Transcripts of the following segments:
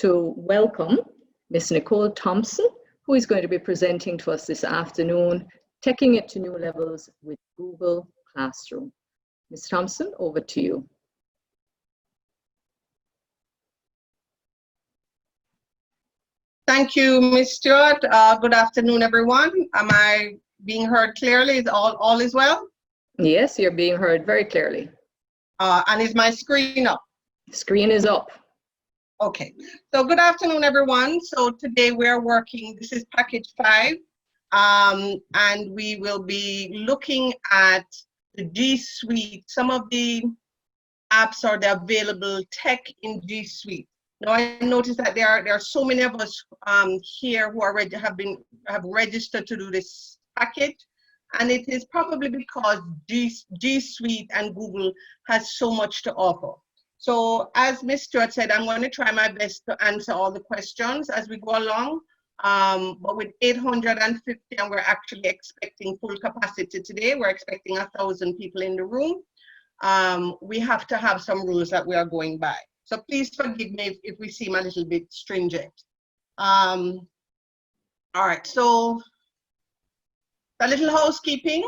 to welcome Ms. Nicole Thompson, who is going to be presenting to us this afternoon, taking it to new levels with Google Classroom. Ms. Thompson, over to you. Thank you, Ms. Stewart. Good afternoon, everyone. Am I being heard clearly? Is all is well? Yes, you're being heard very clearly. And is my screen up? Screen is up. Okay. So good afternoon, everyone. So today we're working, this is package 5, and we will be looking at the G Suite, some of the apps or the available tech in G Suite. Now I noticed that there are so many of us here who already have registered to do this package, and it is probably because G Suite and Google has so much to offer. So as Ms. Stewart said, I'm going to try my best to answer all the questions as we go along. But with 850, and we're actually expecting full capacity today, we're expecting 1,000 people in the room. We have to have some rules that we are going by. So please forgive me if we seem a little bit stringent. All right, so a little housekeeping.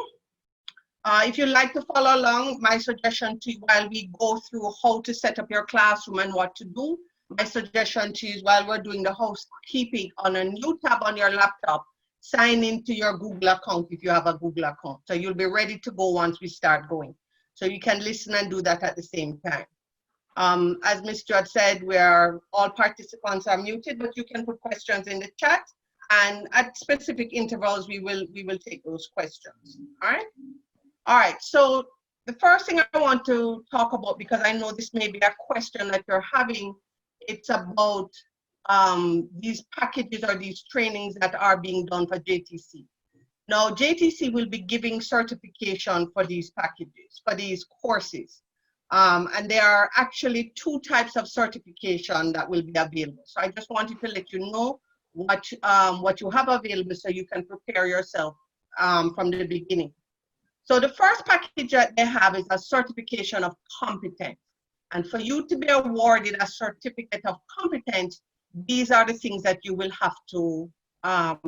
If you'd like to follow along, my suggestion to you while we go through how to set up your classroom and what to do, my suggestion to you is while we're doing the housekeeping on a new tab on your laptop, sign into your Google account if you have a Google account. So you'll be ready to go once we start going. So you can listen and do that at the same time. As Ms. Judd said, all participants are muted, but you can put questions in the chat, and at specific intervals, we will take those questions. All right? All right, so the first thing I want to talk about, because I know this may be a question that you're having, it's about these packages or these trainings that are being done for JTC. Now, JTC will be giving certification for these packages, for these courses. And there are actually 2 types of certification that will be available. So I just wanted to let you know what you have available so you can prepare yourself from the beginning. So the first package that they have is a certification of competence. And for you to be awarded a certificate of competence, these are the things that you will have to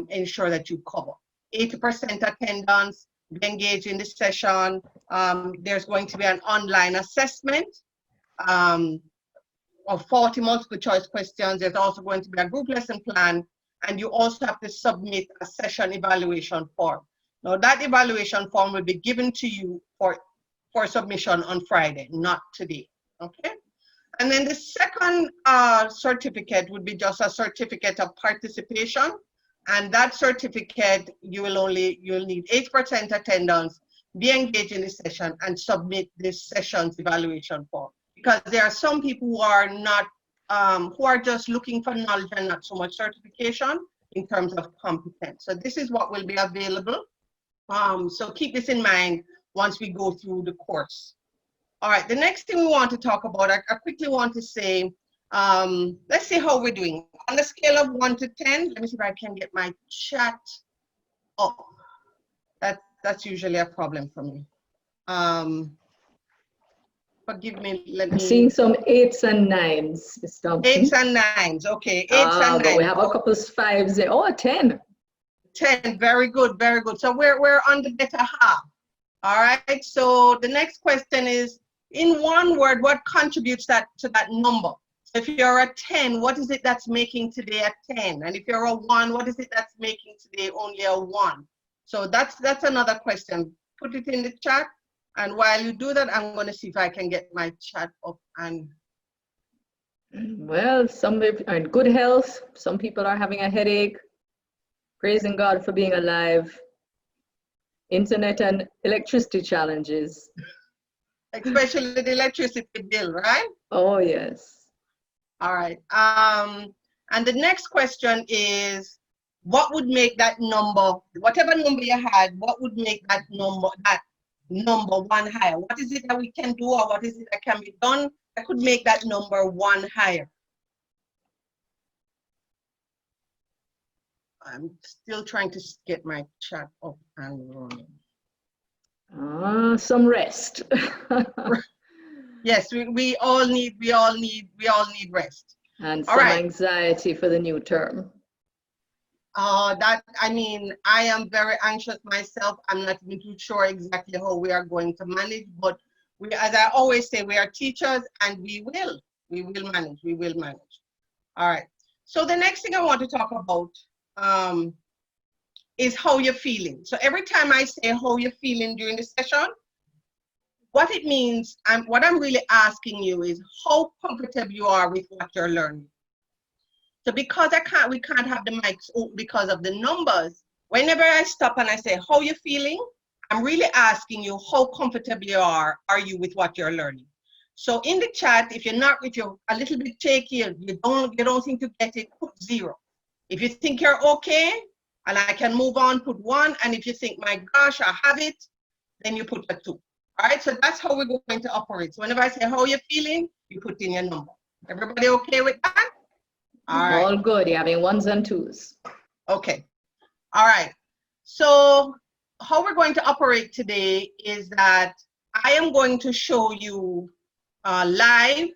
ensure that you cover. 80% attendance, be engaged in the session. There's going to be an online assessment of 40 multiple choice questions. There's also going to be a group lesson plan, and you also have to submit a session evaluation form. Now that evaluation form will be given to you for submission on Friday, not today, okay? And then the second certificate would be just a certificate of participation. And that certificate, you'll need 8% attendance, be engaged in the session, and submit this session's evaluation form. Because there are some people who are not, who are just looking for knowledge and not so much certification in terms of competence. So this is what will be available. So keep this in mind once we go through the course. All right, the next thing we want to talk about, I quickly want to say, let's see how we're doing. On the scale of 1 to 10, let me see if I can get my chat. Oh, that's usually a problem for me. Forgive me, let me. I'm seeing some 8s and 9s, Ms. Thompson. 8s and 9s, okay, 8s and 9s. But we have a couple of 5s there. Oh, 10. 10, very good, very good. So we're on the better half. All right, so the next question is, in one word, what contributes to that number? So if you're a 10, what is it that's making today a 10? And if you're a 1, what is it that's making today only a 1? So that's another question. Put it in the chat. And while you do that, I'm going to see if I can get my chat up. And well, some are in good health. Some people are having a headache. Praising God for being alive. Internet and electricity challenges. Especially the electricity bill, right? Oh, yes. All right. And the next question is, what would make that number, whatever number you had, what would make that number 1 higher? What is it that we can do, or what is it that can be done that could make that number 1 higher? I'm still trying to get my chat up and running. Some rest. Yes, we all need rest. And All some right. anxiety for the new term. I am very anxious myself. I'm not even too sure exactly how we are going to manage, but we, as I always say, we are teachers and we will manage. All right. So the next thing I want to talk about is how you're feeling. So every time I say how you're feeling during the session, what it means, what I'm really asking you is how comfortable you are with what you're learning. So because we can't have the mics open because of the numbers, whenever I stop and I say, how you feeling? I'm really asking you how comfortable you are you with what you're learning? So in the chat, if you're a little bit shaky, you don't think you get it, put 0. If you think you're okay, and I can move on, put 1. And if you think, my gosh, I have it, then you put a 2. All right, so that's how we're going to operate. So whenever I say, how you feeling? You put in your number. Everybody okay with that? All right. All good. You're having 1s and 2s. Okay. All right. So how we're going to operate today is that I am going to show you live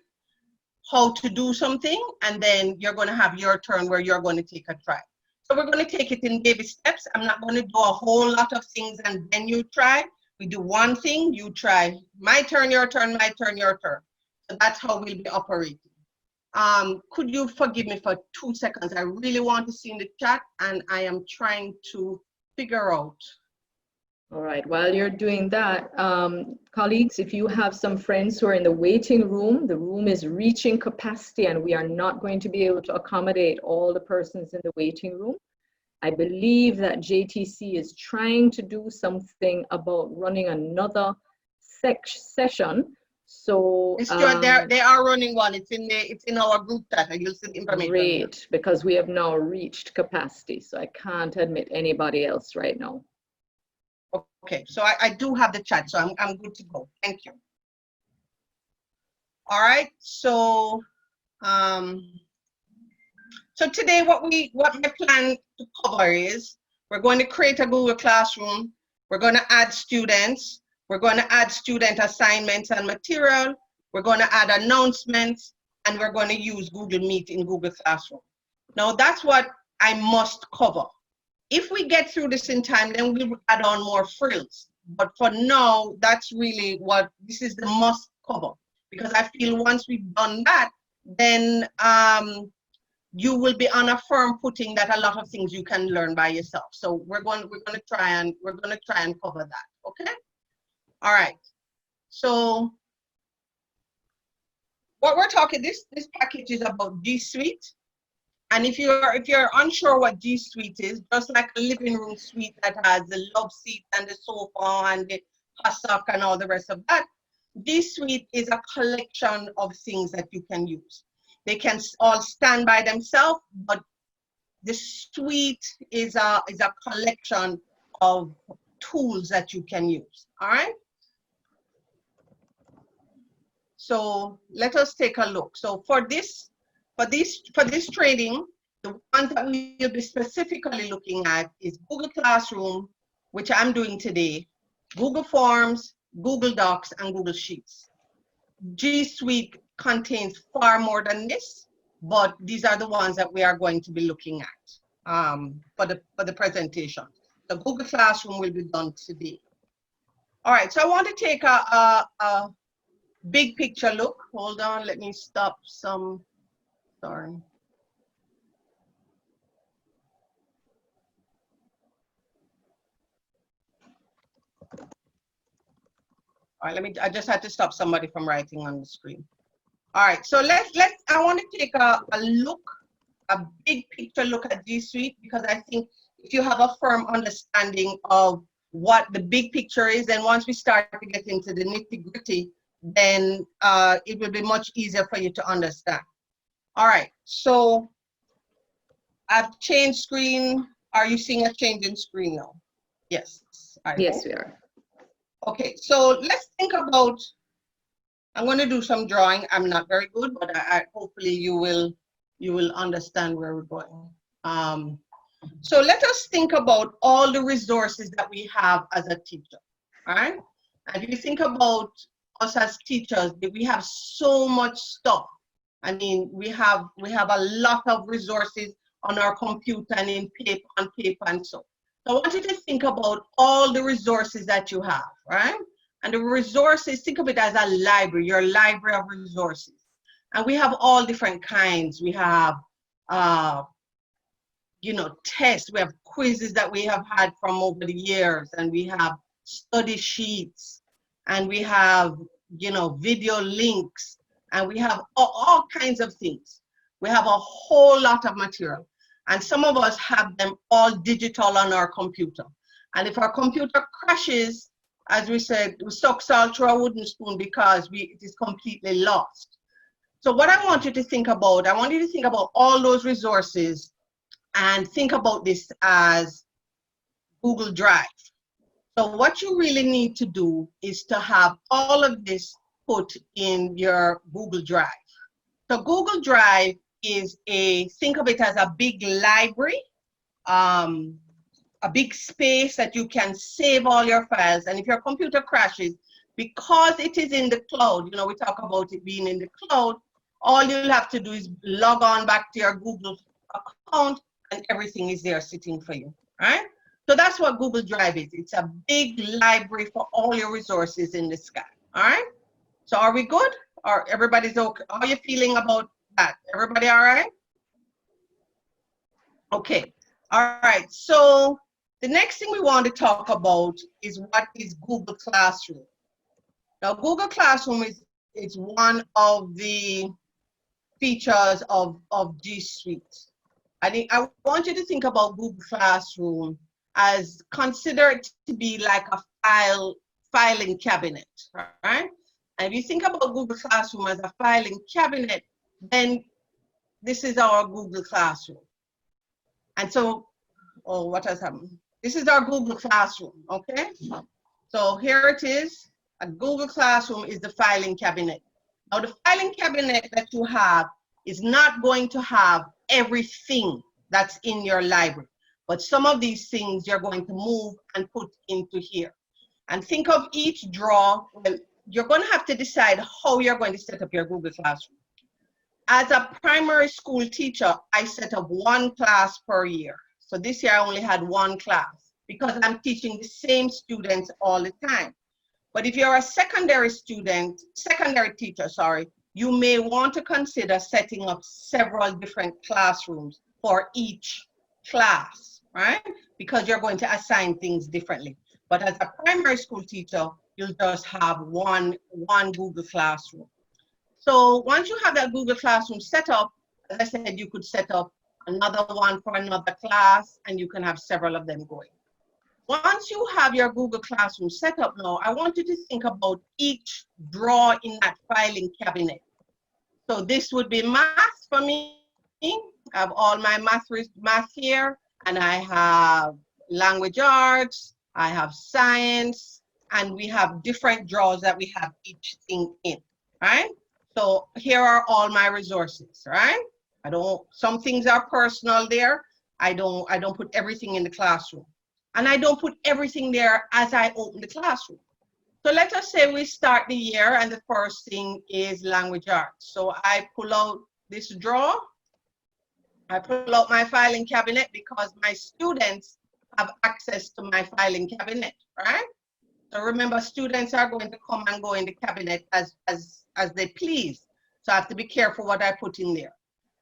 how to do something, and then you're going to have your turn where you're going to take a try. So we're going to take it in baby steps. I'm not going to do a whole lot of things and then you try. We do one thing, you try. My turn, your turn, my turn, your turn. So that's how we'll be operating. Could you forgive me for 2 seconds? I really want to see in the chat and I am trying to figure out. All right, while you're doing that, colleagues, if you have some friends who are in the waiting room, the room is reaching capacity and we are not going to be able to accommodate all the persons in the waiting room. I believe that JTC is trying to do something about running another session. So it's true, they are running one. It's in our group chat. You'll see the information. Great, because we have now reached capacity, so I can't admit anybody else right now. Okay, so I do have the chat, so I'm good to go. Thank you. All right, so so today what my plan to cover is we're going to create a Google Classroom. We're going to add students. We're going to add student assignments and material. We're going to add announcements, and we're going to use Google Meet in Google Classroom. Now that's what I must cover. If we get through this in time, then we'll add on more frills. But for now, that's really this is the must cover. Because I feel once we've done that, then you will be on a firm footing that a lot of things you can learn by yourself. So we're going to try and cover that. Okay? All right. So what we're talking, this package is about G Suite. And if you're unsure what G Suite is, just like a living room suite that has the love seat and the sofa and the hassock and all the rest of that, G Suite is a collection of things that you can use. They can all stand by themselves, but the suite is a collection of tools that you can use. All right. So let us take a look. So for this training, the one that we'll be specifically looking at is Google Classroom, which I'm doing today, Google Forms, Google Docs, and Google Sheets. G Suite contains far more than this, but these are the ones that we are going to be looking at for the presentation. The Google Classroom will be done today. All right, so I want to take a big picture look. Hold on, let me stop some, sorry. All right, I just had to stop somebody from writing on the screen. All right, so I want to take a big picture look at G Suite, because I think if you have a firm understanding of what the big picture is, then once we start to get into the nitty-gritty, then it will be much easier for you to understand. All right, so I've changed screen. Are you seeing a change in screen now? Yes. Yes, we are. Okay, so let's think about, I'm going to do some drawing. I'm not very good, but hopefully you will understand where we're going. So let us think about all the resources that we have as a teacher, all right? And if you think about us as teachers, we have so much stuff I mean, we have a lot of resources on our computer and on paper and so. So I want you to think about all the resources that you have, right? And the resources, think of it as a library, your library of resources. And we have all different kinds. We have, you know, tests. We have quizzes that we have had from over the years, and we have study sheets, and we have, you know, video links, and we have all kinds of things. We have a whole lot of material, and some of us have them all digital on our computer. And if our computer crashes, as we said, we suck salt through a wooden spoon because it is completely lost. So what I want you to think about, I want you to think about all those resources and think about this as Google Drive. So what you really need to do is to have all of this put in your Google Drive. So Google Drive is think of it as a big library, a big space that you can save all your files. And if your computer crashes, because it is in the cloud, you know, we talk about it being in the cloud, all you'll have to do is log on back to your Google account and everything is there sitting for you, right? So that's what Google Drive is. It's a big library for all your resources in the sky, all right? So are we good? Or everybody's okay? How are you feeling about that? Everybody all right? Okay, all right. So the next thing we want to talk about is what is Google Classroom. Now, Google Classroom is one of the features of G Suite. I want you to think about Google Classroom as consider it to be like a filing cabinet, right? And if you think about Google Classroom as a filing cabinet, then this is our Google Classroom. And so, oh, what has happened? This is our Google Classroom, okay? So here it is. A Google Classroom is the filing cabinet. Now the filing cabinet that you have is not going to have everything that's in your library, but some of these things you're going to move and put into here. And think of each drawer. Well, you're going to have to decide how you're going to set up your Google Classroom. As a primary school teacher, I set up one class per year. So this year I only had one class because I'm teaching the same students all the time. But if you're a secondary teacher, sorry, you may want to consider setting up several different classrooms for each class, right? Because you're going to assign things differently. But as a primary school teacher, you'll just have one Google Classroom. So once you have that Google Classroom set up, as I said, you could set up another one for another class, and you can have several of them going. Once you have your Google Classroom set up now, I want you to think about each drawer in that filing cabinet. So this would be math for me. I have all my math here, and I have language arts, I have science, and we have different drawers that we have each thing in, right? So here are all my resources, right? Some things are personal there. I don't put everything in the classroom. And I don't put everything there as I open the classroom. So let us say we start the year and the first thing is language arts. So I pull out this drawer. I pull out my filing cabinet because my students have access to my filing cabinet, right? So remember, students are going to come and go in the cabinet as they please. So I have to be careful what I put in there.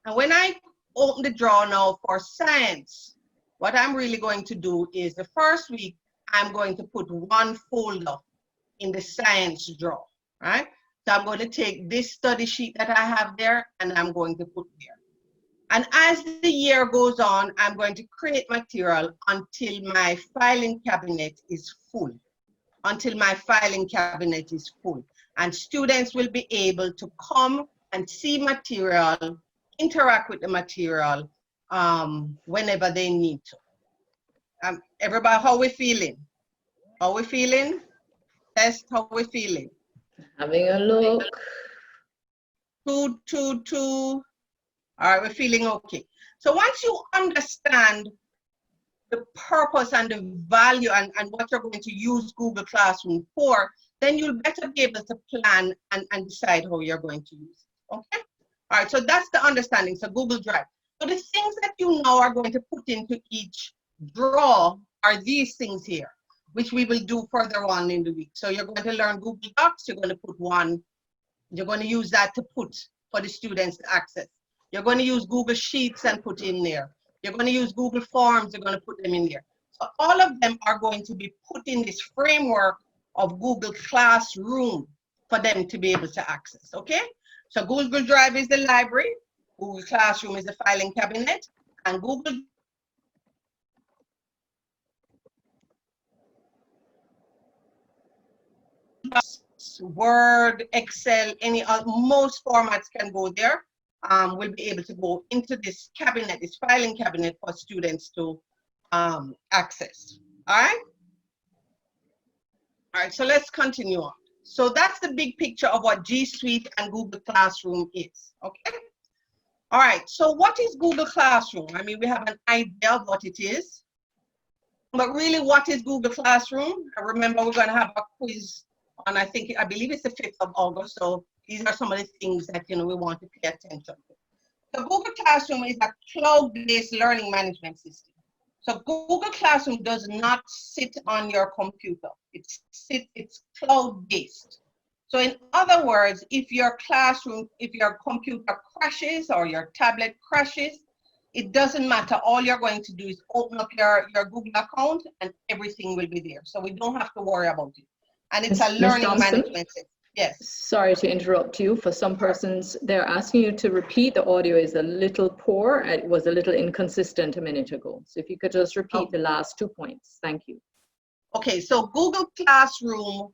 And when I open the drawer now for science, what I'm really going to do is the first week, I'm going to put one folder in the science drawer, right? So I'm going to take this study sheet that I have there and I'm going to put there. And as the year goes on, I'm going to create material until my filing cabinet is full. Until my filing cabinet is full. And students will be able to come and see material, interact with the material whenever they need to. Everybody, how we feeling? How we feeling? Test, how we feeling? Having a look. 2, 2, 2. All right, we're feeling okay. So once you understand the purpose and the value and what you're going to use Google Classroom for, then you'll better be able to plan and decide how you're going to use it, okay? All right, so that's the understanding. So Google Drive. So the things that you now are going to put into each drawer are these things here, which we will do further on in the week. So you're going to learn Google Docs. You're going to put one. You're going to use that to put for the students to access. You're going to use Google Sheets and put in there. You're going to use Google Forms. You're going to put them in there. So all of them are going to be put in this framework of Google Classroom for them to be able to access, okay? So Google Drive is the library, Google Classroom is the filing cabinet, and Google Word, Excel, most formats can go there. We'll be able to go into this cabinet, this filing cabinet for students to access, all right? All right, so let's continue on. So that's the big picture of what G Suite and Google Classroom is, okay? All right, so what is Google Classroom? I mean, we have an idea of what it is, but really what is Google Classroom? I remember we're gonna have a quiz on, I believe it's the 5th of August, so these are some of the things that, we want to pay attention to. So Google Classroom is a cloud-based learning management system. So Google Classroom does not sit on your computer. It's cloud-based. So in other words, if your computer crashes or your tablet crashes, it doesn't matter. All you're going to do is open up your Google account and everything will be there. So we don't have to worry about it. And it's a learning management system. Yes. Sorry to interrupt you. For some persons, they're asking you to repeat. The audio is a little poor. It was a little inconsistent a minute ago. So if you could just repeat the last 2 points. Thank you. Okay, so Google Classroom,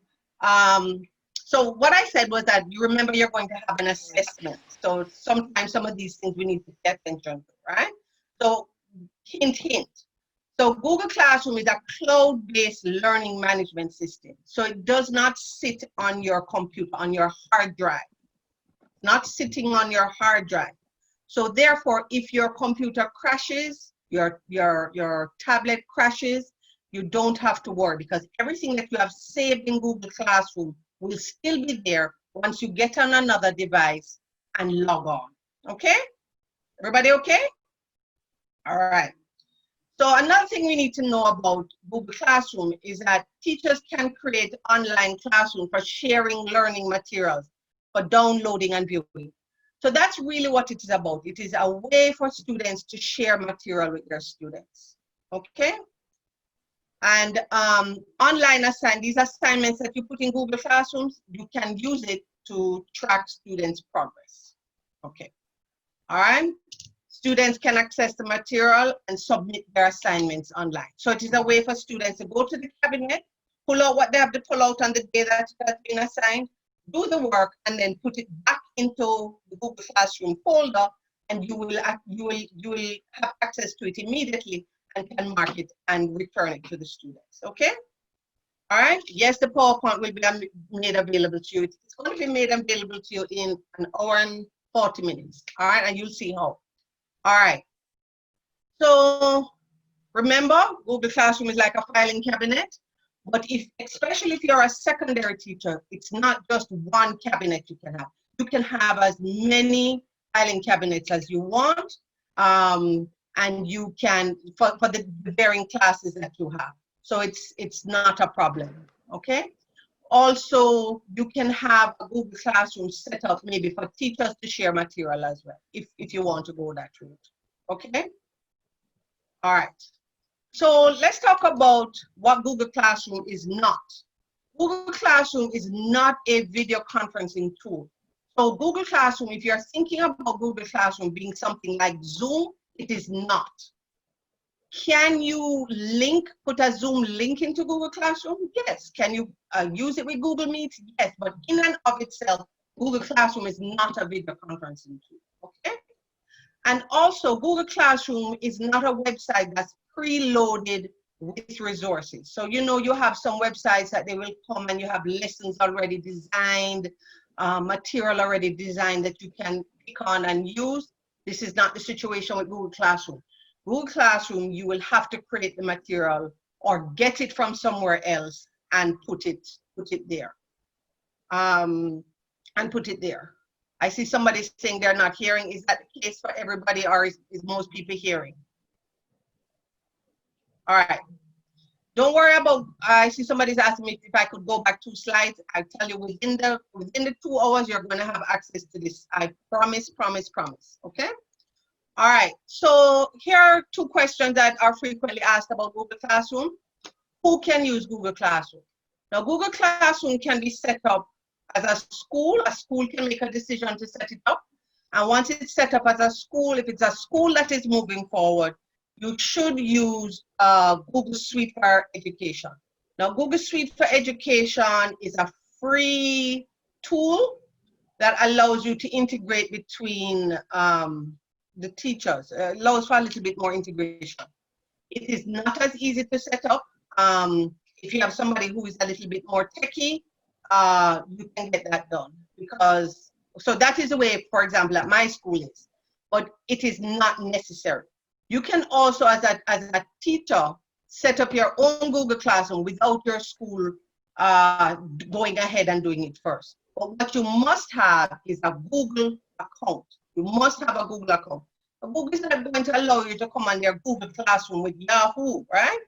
so what I said was that you remember you're going to have an assessment. So sometimes some of these things we need to pay attention to, right? So hint, hint. So Google Classroom is a cloud-based learning management system. So it does not sit on your computer, on your hard drive, not sitting on your hard drive. So therefore, if your computer crashes, your tablet crashes, you don't have to worry because everything that you have saved in Google Classroom will still be there once you get on another device and log on, okay? Everybody okay? All right. So another thing we need to know about Google Classroom is that teachers can create online classroom for sharing learning materials, for downloading and viewing. So that's really what it is about. It is a way for students to share material with their students, okay? And online these assignments that you put in Google Classrooms, you can use it to track students' progress, okay? All right? Students can access the material and submit their assignments online. So it is a way for students to go to the cabinet, pull out what they have to pull out on the day that has been assigned, do the work, and then put it back into the Google Classroom folder, and you will have access to it immediately and can mark it and return it to the students, okay? All right, yes, the PowerPoint will be made available to you. It's going to be made available to you in an hour and 40 minutes, all right, and you'll see how. All right, so remember, Google Classroom is like a filing cabinet, but especially if you're a secondary teacher, it's not just one cabinet you can have. You can have as many filing cabinets as you want, and you can, for the varying classes that you have. So it's not a problem, okay? Also, you can have a Google Classroom set up maybe for teachers to share material as well, if you want to go that route, okay? All right, so let's talk about what Google Classroom is not. Google Classroom is not a video conferencing tool. So Google Classroom, if you're thinking about Google Classroom being something like Zoom, it is not. Can you put a Zoom link into Google Classroom? Yes. Can you use it with Google Meet? Yes, but in and of itself, Google Classroom is not a video conferencing tool, okay? And also, Google Classroom is not a website that's preloaded with resources. So, you have some websites that they will come and you have lessons already designed, material already designed that you can pick on and use. This is not the situation with Google Classroom. Google Classroom, you will have to create the material or get it from somewhere else and put it there. I see somebody saying they're not hearing. Is that the case for everybody, or is most people hearing? All right. Don't worry about, I see somebody's asking me if I could go back 2 slides. I tell you, within the 2 hours, you're going to have access to this. I promise, promise, promise. Okay? All right. So here are 2 questions that are frequently asked about Google Classroom. Who can use Google Classroom? Now, Google Classroom can be set up as a school. A school can make a decision to set it up. And once it's set up as a school, if it's a school that is moving forward, you should use Google Suite for Education. Now, Google Suite for Education is a free tool that allows you to integrate between the teachers. Allows for a little bit more integration. It is not as easy to set up. If you have somebody who is a little bit more techie, you can get that done. Because, so that is the way, for example, at my school is. But it is not necessary. You can also, as a teacher, set up your own Google Classroom without your school going ahead and doing it first. But what you must have is a Google account. You must have a Google account. Google is not going to allow you to come on their Google Classroom with Yahoo, right?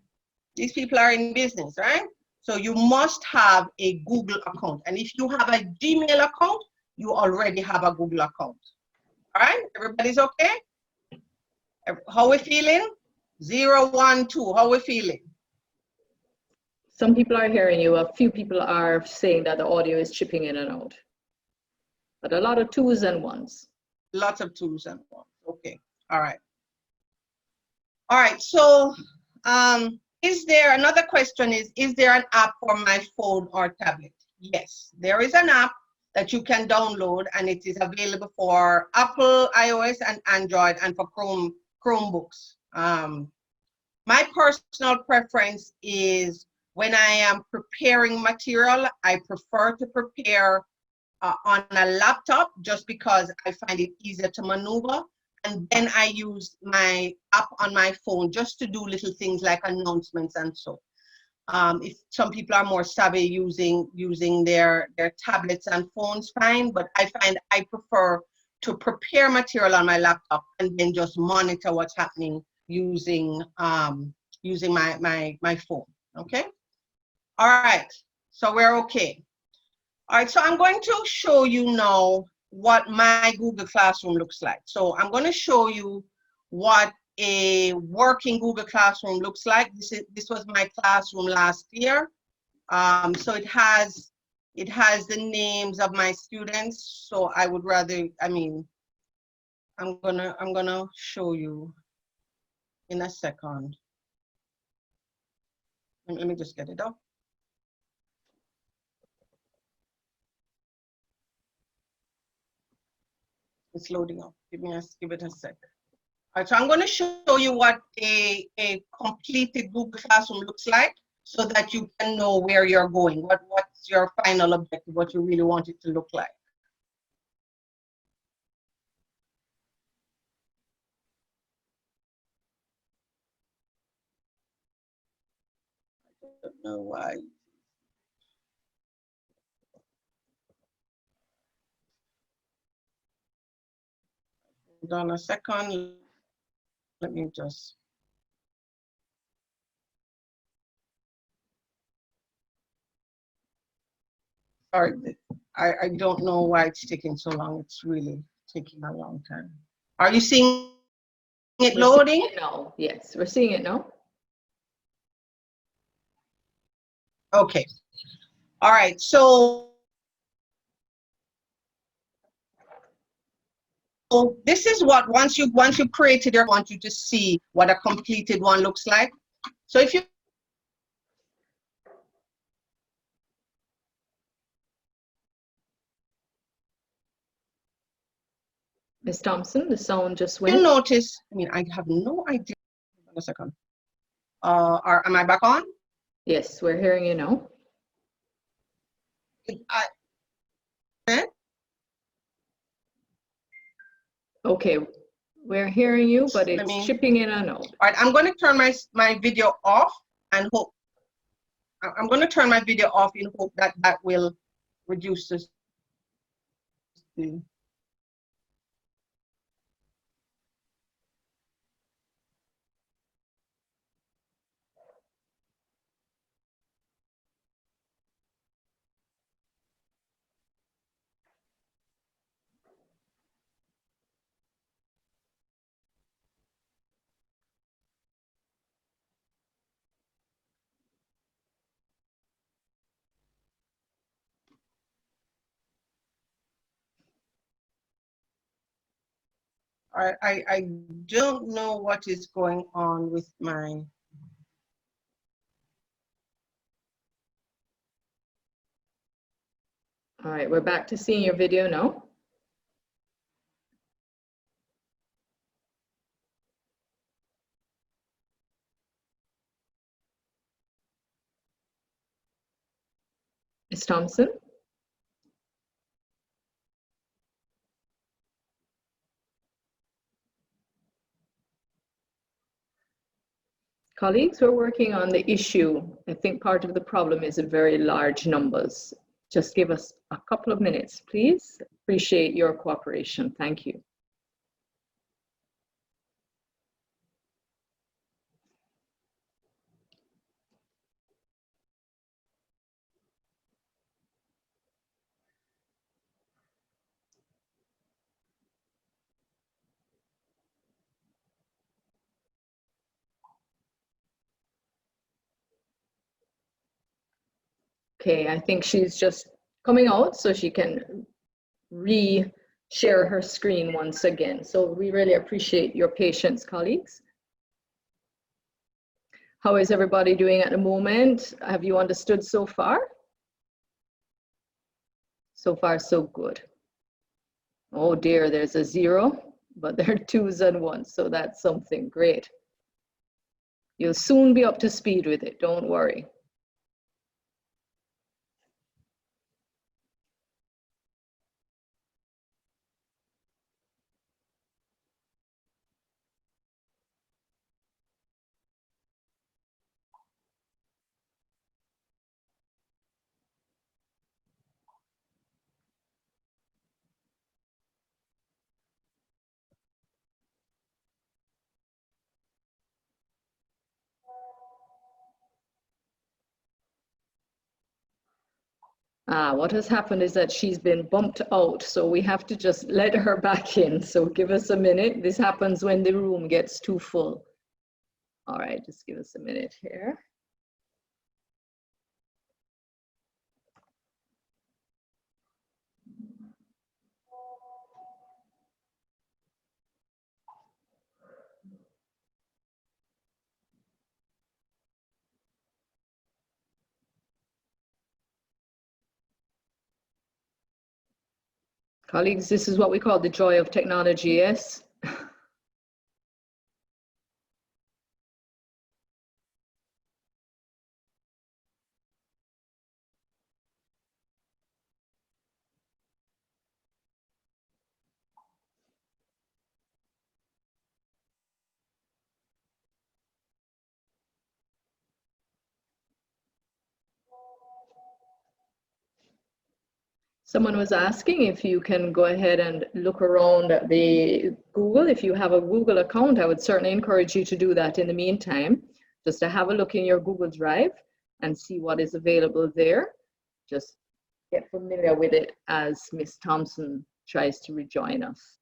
These people are in business, right? So you must have a Google account. And if you have a Gmail account, you already have a Google account. All right, everybody's okay? How we feeling? 0, 1, 2, how we feeling? Some people are hearing you. A few people are saying that the audio is chipping in and out. But a lot of 2s and 1s. Lots of 2s and 1s. Okay. All right. All right. So, is there another question? Is there an app for my phone or tablet? Yes, there is an app that you can download, and it is available for Apple, iOS, and Android, and for Chromebooks. My personal preference is when I am preparing material, I prefer to prepare on a laptop just because I find it easier to maneuver. And then I use my app on my phone just to do little things like announcements and so. If some people are more savvy using their tablets and phones, fine. But I find I prefer to prepare material on my laptop and then just monitor what's happening using my phone. Okay. All right. So we're okay. All right, so I'm going to show you now what my Google Classroom looks like. So I'm going to show you what a working Google Classroom looks like. This was my classroom last year. So it has the names of my students. So I would rather, I mean, I'm gonna show you in a second. Let me just get it up. It's loading up. Give it a sec. All right, so I'm going to show you what a completed Google Classroom looks like so that you can know where you're going, what's your final objective, what you really want it to look like. I don't know why. Hold on a second. Let me just. Sorry, I don't know why it's taking so long. It's really taking a long time. Are you seeing it loading? Seeing it now. Yes, we're seeing it now. Okay. All right. So this is what once you created it, I want you to see what a completed one looks like. So if you Ms. Thompson, the sound just went. you'll notice, I mean, I have no idea. Hold on a second. Am I back on? Yes, we're hearing you now. Okay, we're hearing you, but it's chipping in and out. All right, I'm going to turn my video off and hope. I'm going to turn my video off in hope that will reduce this. I don't know what is going on with my. All right, we're back to seeing your video now. Ms. Thompson? Colleagues, we're working on the issue. I think part of the problem is very large numbers. Just give us a couple of minutes, please. Appreciate your cooperation. Thank you. Okay, I think she's just coming out so she can re-share her screen once again. So we really appreciate your patience, colleagues. How is everybody doing at the moment? Have you understood so far? So far, so good. Oh dear, there's a 0, but there are 2s and 1s, so that's something great. You'll soon be up to speed with it, don't worry. What has happened is that she's been bumped out, so we have to just let her back in. So give us a minute. This happens when the room gets too full. All right, just give us a minute here. Colleagues, this is what we call the joy of technology, yes? Someone was asking if you can go ahead and look around at the Google. If you have a Google account, I would certainly encourage you to do that in the meantime, just to have a look in your Google Drive and see what is available there. Just get familiar with it as Ms. Thompson tries to rejoin us.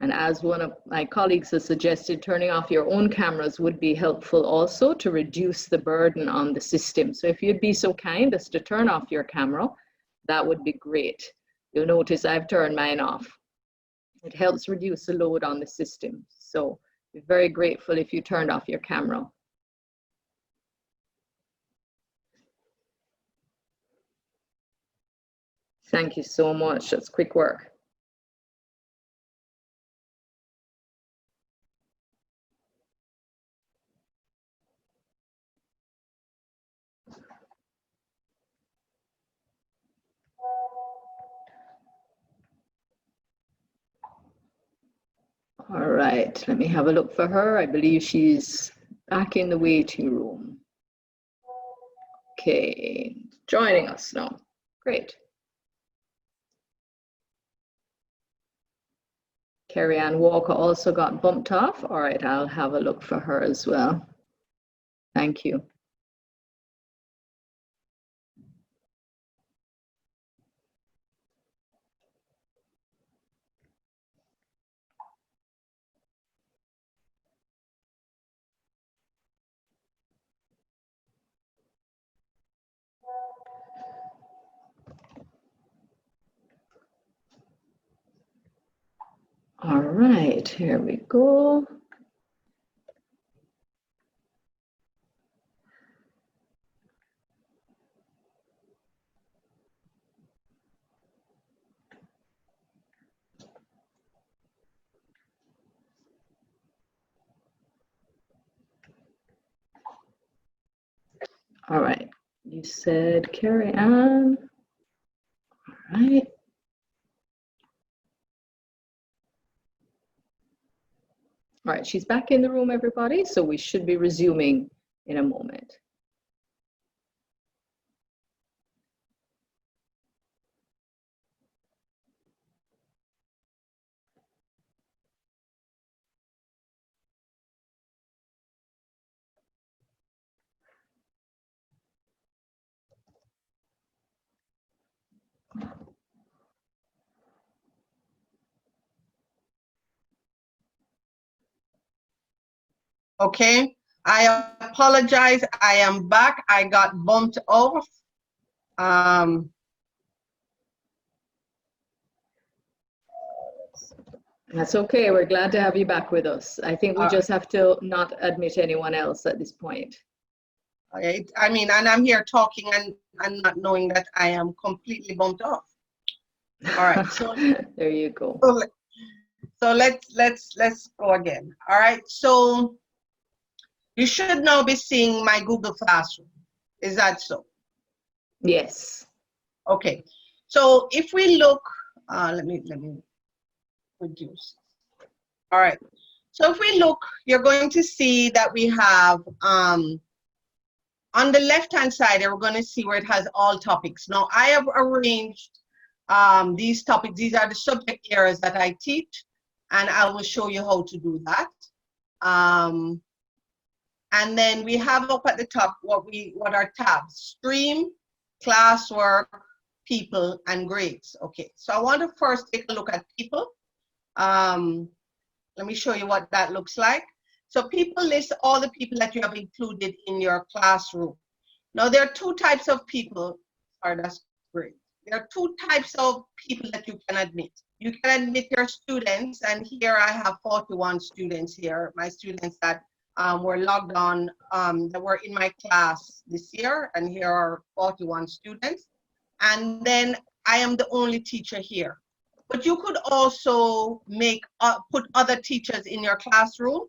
And as one of my colleagues has suggested, turning off your own cameras would be helpful also to reduce the burden on the system. So if you'd be so kind as to turn off your camera, that would be great. You'll notice I've turned mine off. It helps reduce the load on the system. So we're very grateful if you turned off your camera. Thank you so much. That's quick work. All right, let me have a look for her. I believe she's back in the waiting room. Okay, joining us now. Great. Carrie Ann Walker also got bumped off. All right, I'll have a look for her as well. Thank you. All right, here we go. All right, you said Carrie Ann. All right. All right, she's back in the room, everybody, so we should be resuming in a moment. Okay, I apologize. I am back. I got bumped off. That's okay. We're glad to have you back with us. I think we just have to not admit anyone else at this point. Okay, I mean, and I'm here talking and not knowing that I am completely bumped off. All right, so there you go. So let's go again. All right, so you should now be seeing my Google Classroom. Is that so? Yes. Okay, so if we look, let me reduce. All right, so if we look, you're going to see that we have on the left-hand side, we're going to see where it has all topics. Now, I have arranged these topics. These are the subject areas that I teach, and I will show you how to do that. And then we have up at the top what are tabs: stream, classwork, people, and grades. Okay, so I want to first take a look at people. Let me show you what that looks like. So people list all the people that you have included in your classroom. Now there are two types of people. Sorry, that's great. There are two types of people that you can admit. You can admit your students, and here I have 41 students here, my students that were logged on, that were in my class this year, and here are 41 students. And then I am the only teacher here. But you could also put other teachers in your classroom,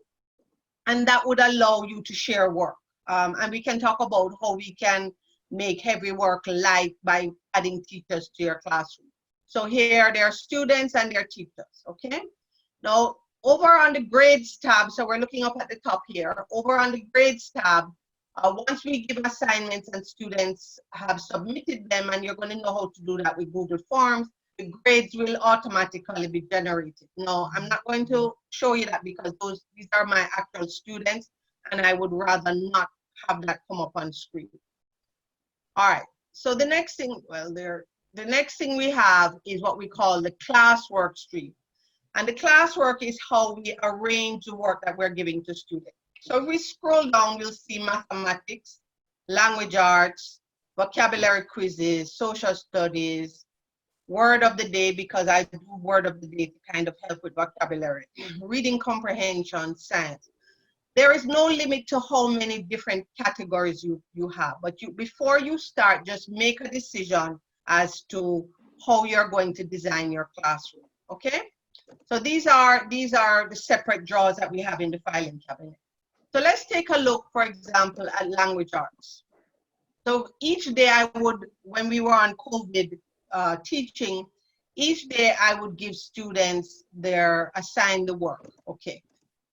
and that would allow you to share work. And we can talk about how we can make heavy work light by adding teachers to your classroom. So here there are students and their teachers, okay? Now, over on the grades tab, so we're looking up at the top here, over on the grades tab, once we give assignments and students have submitted them, and you're going to know how to do that with Google Forms, the grades will automatically be generated. No, I'm not going to show you that because these are my actual students, and I would rather not have that come up on screen. All right, so the next thing, the next thing we have is what we call the classwork stream. And the classwork is how we arrange the work that we're giving to students. So if we scroll down, we'll see mathematics, language arts, vocabulary quizzes, social studies, word of the day, because I do word of the day to kind of help with vocabulary, reading comprehension, science. There is no limit to how many different categories you have, but before you start, just make a decision as to how you're going to design your classroom, okay? So these are the separate drawers that we have in the filing cabinet. So let's take a look, for example, at language arts. So each day when we were on COVID teaching, each day I would give students assign the work, okay?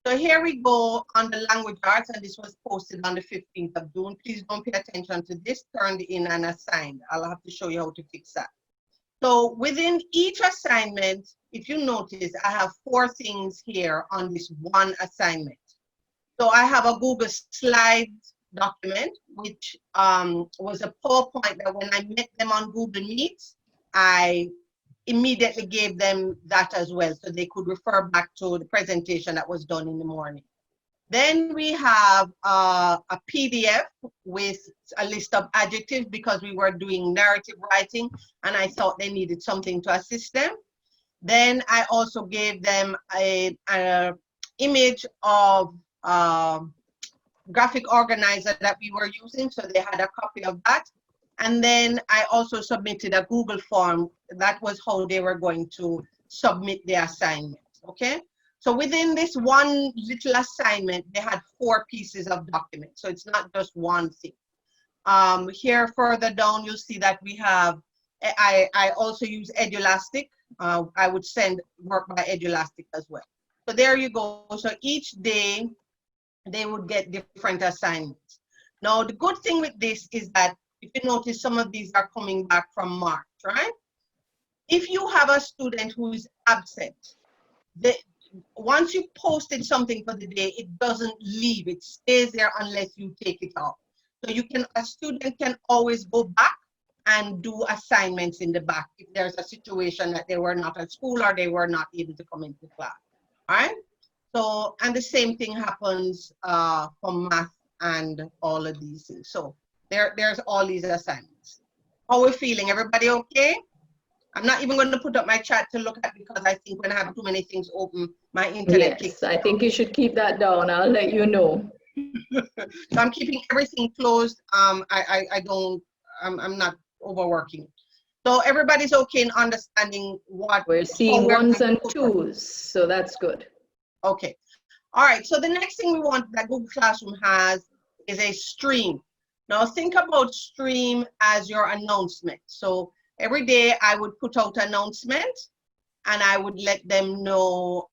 So here we go on the language arts, and this was posted on the 15th of June. Please don't pay attention to this, turned in and assigned. I'll have to show you how to fix that. So within each assignment, if you notice, I have 4 things here on this one assignment. So I have a Google Slides document, which was a PowerPoint that when I met them on Google Meets, I immediately gave them that as well, so they could refer back to the presentation that was done in the morning. Then we have a PDF with a list of adjectives because we were doing narrative writing and I thought they needed something to assist them. Then I also gave them a image of graphic organizer that we were using, so they had a copy of that. And then I also submitted a Google form. That was how they were going to submit the assignment, okay? So within this one little assignment, they had 4 pieces of document. So it's not just one thing. Here further down, you'll see that we have, I also use Edulastic. I would send work by Edulastic as well. So there you go. So each day they would get different assignments. Now, the good thing with this is that if you notice, some of these are coming back from March, right? If you have a student who is absent, once you posted something for the day, it doesn't leave. It stays there unless you take it off. So you can, a student can always go back and do assignments in the back if there's a situation that they were not at school or they were not able to come into class. All right. So, and the same thing happens for math and all of these things. So there's all these assignments. How are we feeling? Everybody okay? I'm not even going to put up my chat to look at, because I think when I have too many things open, my internet kicks. Yes, I think you should keep that down. I'll let you know. So I'm keeping everything closed. I'm not overworking. So everybody's okay in understanding what We're seeing ones and twos, so that's good. Okay. All right. So the next thing we want that Google Classroom has is a stream. Now think about stream as your announcement. So every day I would put out an announcement and I would let them know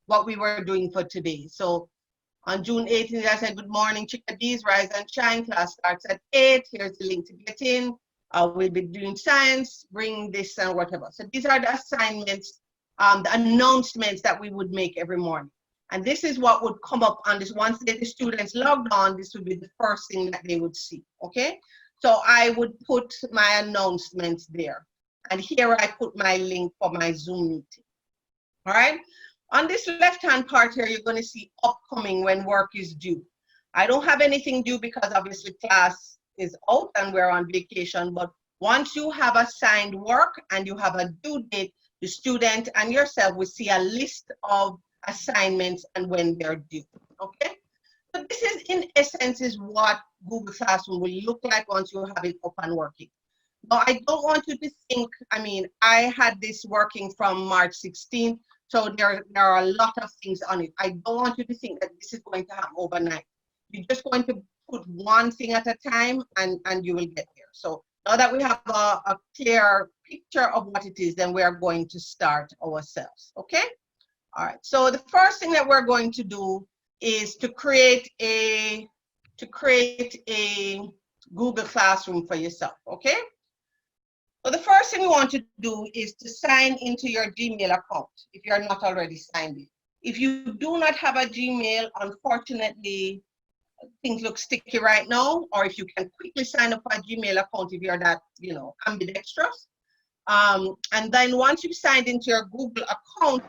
what we were doing for today. So on June 18th, I said, good morning, chickadees, rise and shine. Class starts at 8. Here's the link to get in. We'll be doing science, bring this and whatever. So these are the assignments, the announcements that we would make every morning. And this is what would come up on this. Once the students logged on, this would be the first thing that they would see, okay? So I would put my announcements there. And here I put my link for my Zoom meeting, all right? On this left-hand part here, you're going to see upcoming, when work is due. I don't have anything due because obviously class is out and we're on vacation, but once you have assigned work and you have a due date, the student and yourself will see a list of assignments and when they're due, okay? So this is, in essence, is what Google Classroom will look like once you have it up and working. Now, I don't want you to think, I mean, I had this working from March 16th, so there are a lot of things on it. I don't want you to think that this is going to happen overnight. You're just going to put one thing at a time and you will get there. So now that we have a clear picture of what it is, then we are going to start ourselves, okay? All right, so the first thing that we're going to do is to create a Google Classroom for yourself, okay? So the first thing we want to do is to sign into your Gmail account if you're not already signed in. If you do not have a Gmail, unfortunately, things look sticky right now, or if you can quickly sign up for a Gmail account if you're that, you know, ambidextrous. And then once you've signed into your Google account,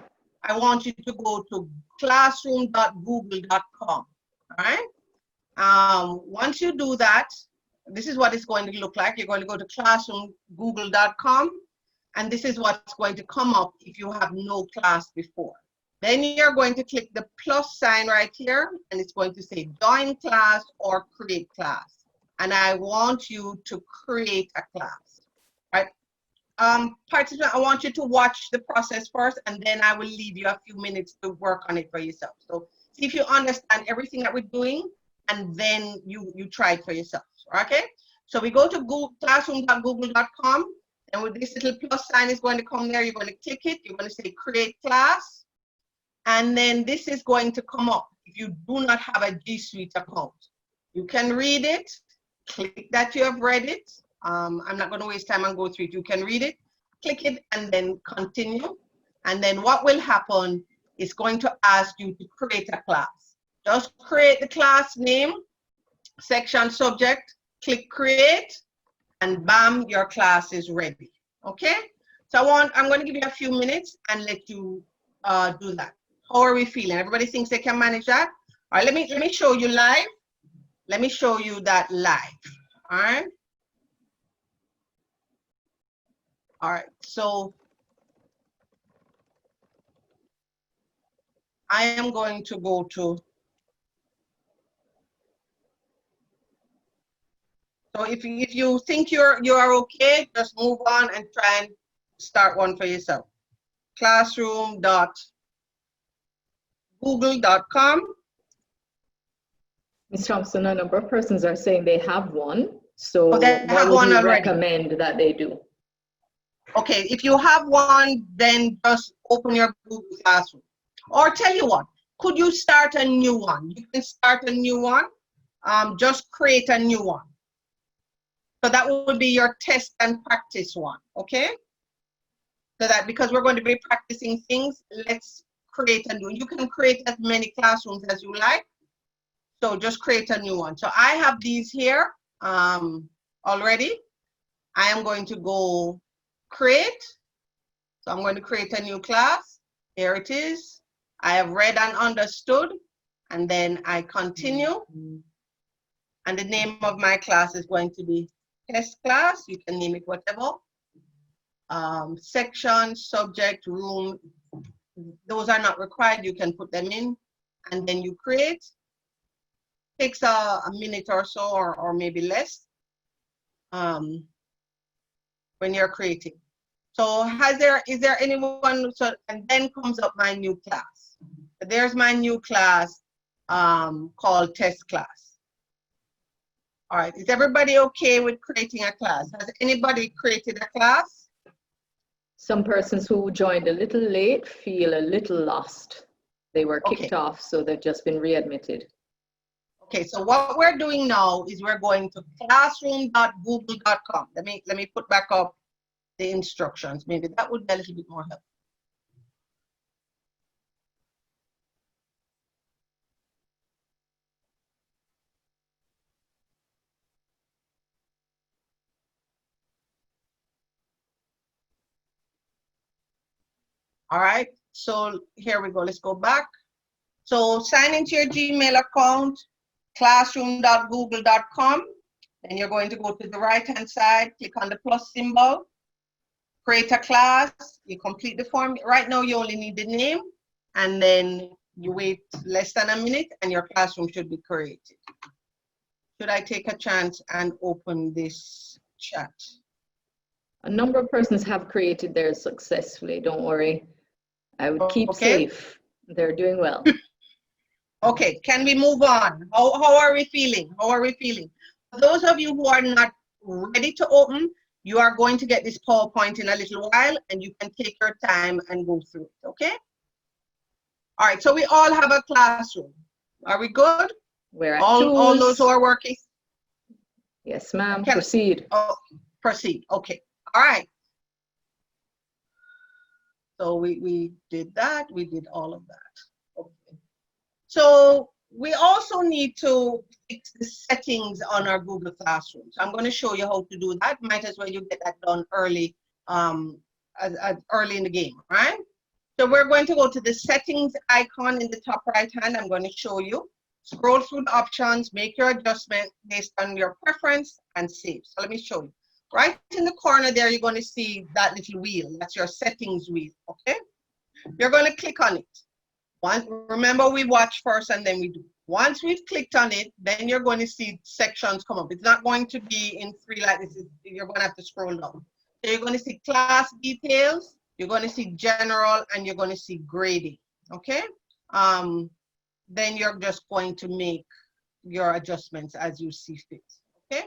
I want you to go to classroom.google.com, all right? Once you do that, this is what it's going to look like. You're going to go to classroomgoogle.com, and this is what's going to come up if you have no class before. Then you're going to click the plus sign right here, and it's going to say join class or create class. And I want you to create a class, right? Participant, I want you to watch the process first, and then I will leave you a few minutes to work on it for yourself. So see if you understand everything that we're doing, and then you try it for yourself, okay? So we go to classroom.google.com, and with this little plus sign is going to come there. You're going to click it. You're going to say create class, and then this is going to come up if you do not have a G Suite account. You can read it, click that you have read it. I'm not going to waste time and go through it. You can read it, click it, and then continue. And then what will happen is going to ask you to create a class. Just create the class name, section, subject, click create, and bam, your class is ready. Okay? So I'm going to give you a few minutes and let you do that. How are we feeling? Everybody thinks they can manage that? All right, let me show you live. Let me show you that live. All right. All right, so I am going to go to, so if you think you are okay, just move on and try and start one for yourself. Classroom.google.com. Ms. Thompson, a number of persons are saying they have one. So Oh, they what have would one you already. recommend that they do? Okay, if you have one, then just open your Google Classroom. Or tell you what, could you start a new one? You can start a new one. Just create a new one. So that would be your test and practice one, okay? So that because we're going to be practicing things, let's create a new. You can create as many classrooms as you like. So just create a new one. So I have these here already. I am going to go create. So I'm going to create a new class. Here it is. I have read and understood. And then I continue. And the name of my class is going to be test class. You can name it whatever. Section, subject, room. Those are not required. You can put them in. And then you create. Takes a minute or so, or maybe less, when you're creating. So is there anyone, so, and then comes up my new class. There's my new class called test class. All right, is everybody okay with creating a class? Has anybody created a class? Some persons who joined a little late feel a little lost. They were kicked off, so they've just been readmitted. Okay, so what we're doing now is we're going to classroom.google.com. Let me put back up the instructions. Maybe that would be a little bit more helpful. All right, so here we go. Let's go back. So sign into your Gmail account, classroom.google.com. Then you're going to go to the right-hand side, click on the plus symbol, create a class, you complete the form. Right now, you only need the name, and then you wait less than a minute, and your classroom should be created. Should I take a chance and open this chat? A number of persons have created theirs successfully. Don't worry. I would keep safe. They're doing well. Okay, can we move on? How are we feeling? How are we feeling? For those of you who are not ready to open, you are going to get this PowerPoint in a little while, and you can take your time and go through it, okay? All right, so we all have a classroom. Are we good? We're at all those who are working? Yes, ma'am. Proceed. Oh, proceed. Okay. All right. So we did that. We did all of that. Okay. So we also need to fix the settings on our Google Classroom. So I'm going to show you how to do that. Might as well you get that done early, early in the game, right? So we're going to go to the settings icon in the top right hand. I'm going to show you. Scroll through the options, make your adjustment based on your preference, and save. So let me show you. Right in the corner there, you're going to see that little wheel. That's your settings wheel, okay? You're going to click on it. Remember, we watch first and then we do. Once we've clicked on it, then you're going to see sections come up. It's not going to be in three like this. You're going to have to scroll down. So you're going to see class details, you're going to see general, and you're going to see grading, okay? Then you're just going to make your adjustments as you see fit, okay?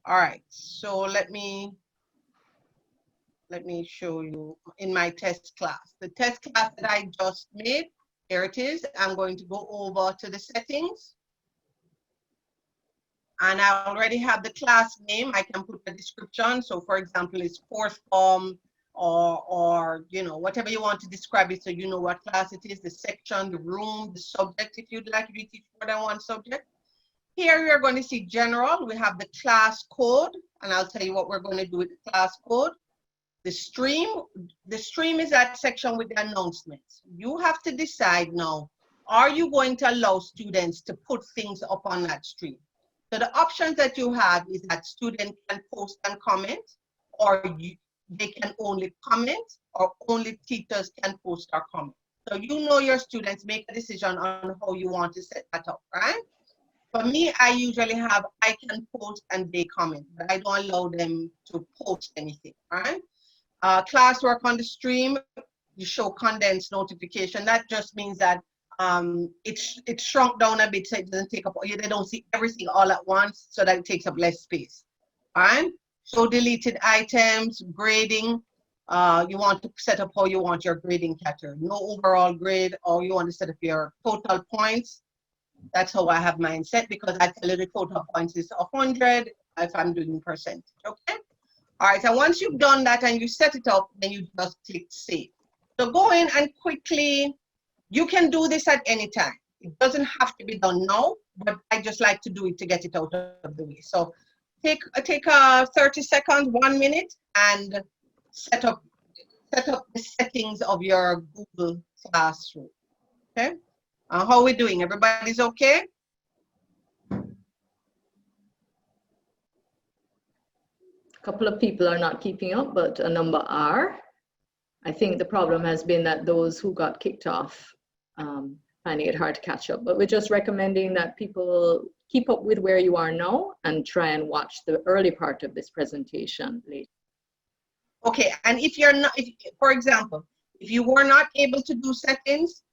All right, so let me show you in my test class. The test class that I just made, here it is. I'm going to go over to the settings. And I already have the class name. I can put a description. So for example, it's fourth form or you know, whatever you want to describe it so you know what class it is, the section, the room, the subject, if you'd like, if you teach more than one subject. Here you're going to see general. We have the class code, and I'll tell you what we're going to do with the class code. The stream is that section with the announcements. You have to decide now, are you going to allow students to put things up on that stream? So the options that you have is that students can post and comment, or they can only comment, or only teachers can post or comment. So you know your students, make a decision on how you want to set that up, right? For me, I usually have I can post and they comment, but I don't allow them to post anything, right? Classwork on the stream, you show condensed notification. That just means that it's shrunk down a bit so it doesn't take up, they don't see everything all at once, so that it takes up less space. All right? So deleted items, grading. You want to set up how you want your grading category. No overall grade, or you want to set up your total points. That's how I have mine set, because I tell you the total points is 100 if I'm doing percentage, okay? All right, and once you've done that and you set it up, then you just click save. So go in and quickly, you can do this at any time. It doesn't have to be done now, but I just like to do it to get it out of the way. So take 30 seconds, 1 minute, and set up the settings of your Google Classroom, okay? How are we doing? Everybody's okay? A couple of people are not keeping up, but a number are. I think the problem has been that those who got kicked off finding it hard to catch up. But we're just recommending that people keep up with where you are now and try and watch the early part of this presentation later. Okay, and if you're not, for example, if you were not able to do settings,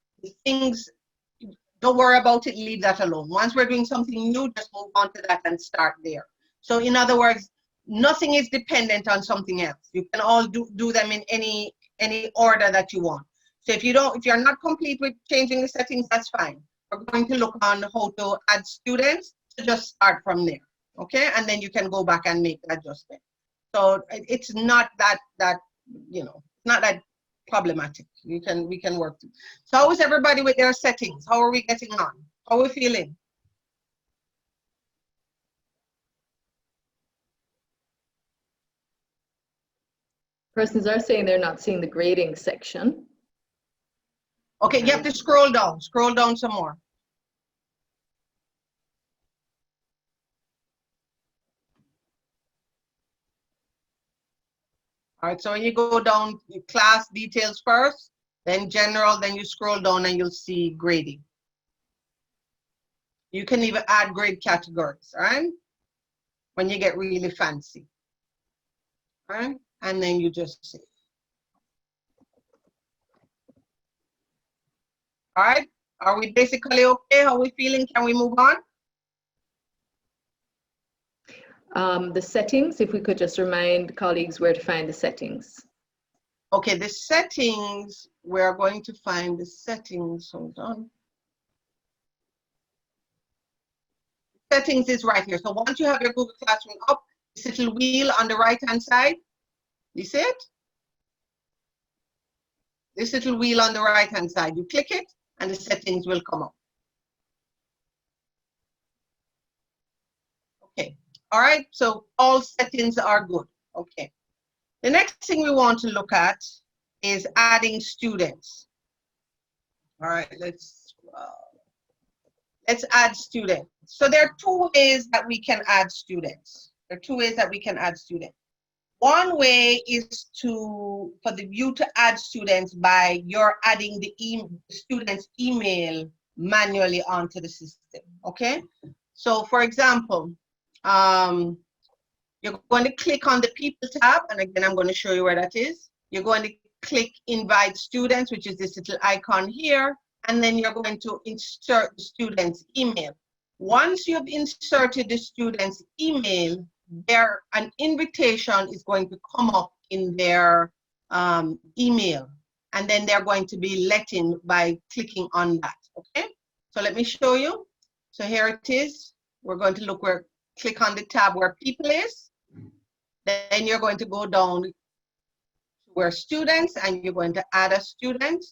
things, don't worry about it, leave that alone. Once we're doing something new, just move on to that and start there. So in other words, nothing is dependent on something else. You can all do them in any order that you want. So if you're not complete with changing the settings, that's fine. We're going to look on how to add students, so just start from there, okay? And then you can go back and make the adjustment. So it's not that not that problematic. We can work through. So how is everybody with their settings? How are we getting on? How are we feeling? Persons are saying they're not seeing the grading section. Okay, you have to scroll down some more. All right, so when you go down, class details first, then general, then you scroll down and you'll see grading. You can even add grade categories, all right? When you get really fancy, all right? And then you just save. All right, are we basically okay? How are we feeling? Can we move on? The settings, if we could just remind colleagues where to find the settings. Okay, the settings, we're going to find the settings, hold on. Settings is right here. So once you have your Google Classroom up, this little wheel on the right-hand side, you see it? This little wheel on the right-hand side, you click it and the settings will come up. Okay, all right, so all settings are good, okay. The next thing we want to look at is adding students. All right, let's add students. So there are two ways that we can add students. One way is for you to add students by you're adding the student's email manually onto the system, okay? So for example, you're going to click on the people tab, and again, I'm going to show you where that is. You're going to click invite students, which is this little icon here, and then you're going to insert the student's email. Once you've inserted the student's email, an invitation is going to come up in their email, and then they're going to be let in by clicking on that, okay? So let me show you. So here it is. We're going to click on the tab where people is. Then you're going to go down to where students, and you're going to add a student,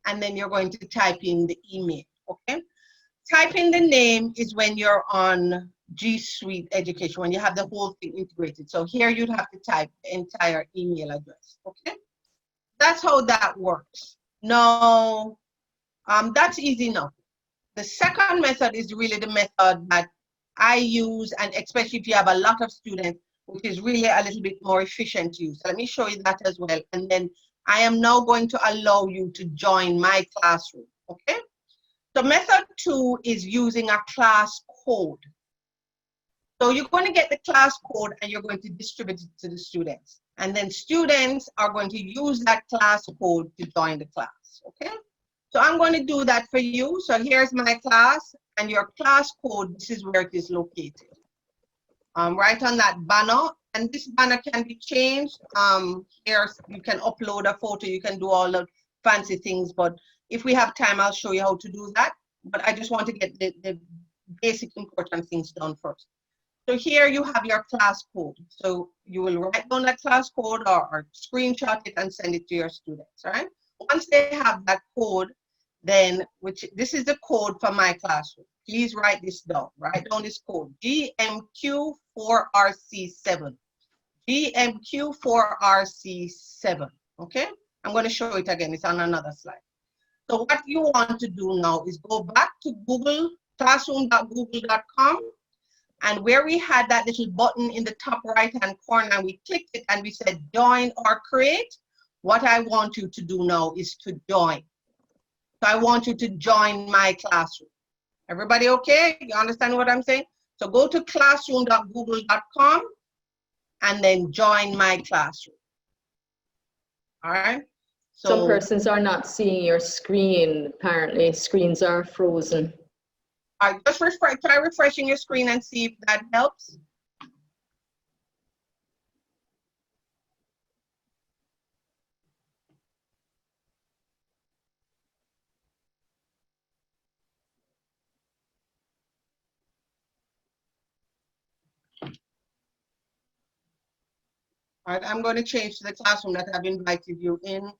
and then you're going to type in the email, okay? Typing the name is when you're on G Suite Education, when you have the whole thing integrated. So here you'd have to type the entire email address, okay? That's how that works. Now, that's easy enough. The second method is really the method that I use, and especially if you have a lot of students, which is really a little bit more efficient to use. So let me show you that as well. And then I am now going to allow you to join my classroom, okay? So method 2 is using a class code. So you're going to get the class code and you're going to distribute it to the students. And then students are going to use that class code to join the class, okay? So I'm going to do that for you. So here's my class and your class code, this is where it is located. Right on that banner, and this banner can be changed. Here you can upload a photo, you can do all the fancy things, but if we have time, I'll show you how to do that. But I just want to get the basic important things done first. So here you have your class code. So you will write down that class code or screenshot it and send it to your students, right? Once they have that code, then, this is the code for my classroom. Please write this down. Write down this code, GMQ4RC7. GMQ4RC7, okay? I'm going to show it again. It's on another slide. So what you want to do now is go back to Google, classroom.google.com, and where we had that little button in the top right-hand corner, and we clicked it and we said join or create, what I want you to do now is to join. So I want you to join my classroom. Everybody okay? You understand what I'm saying? So go to classroom.google.com and then join my classroom. All right? So some persons are not seeing your screen, apparently. Screens are frozen. all right, just try refreshing your screen and see if that helps. All right, I'm going to change to the classroom that I've invited you in.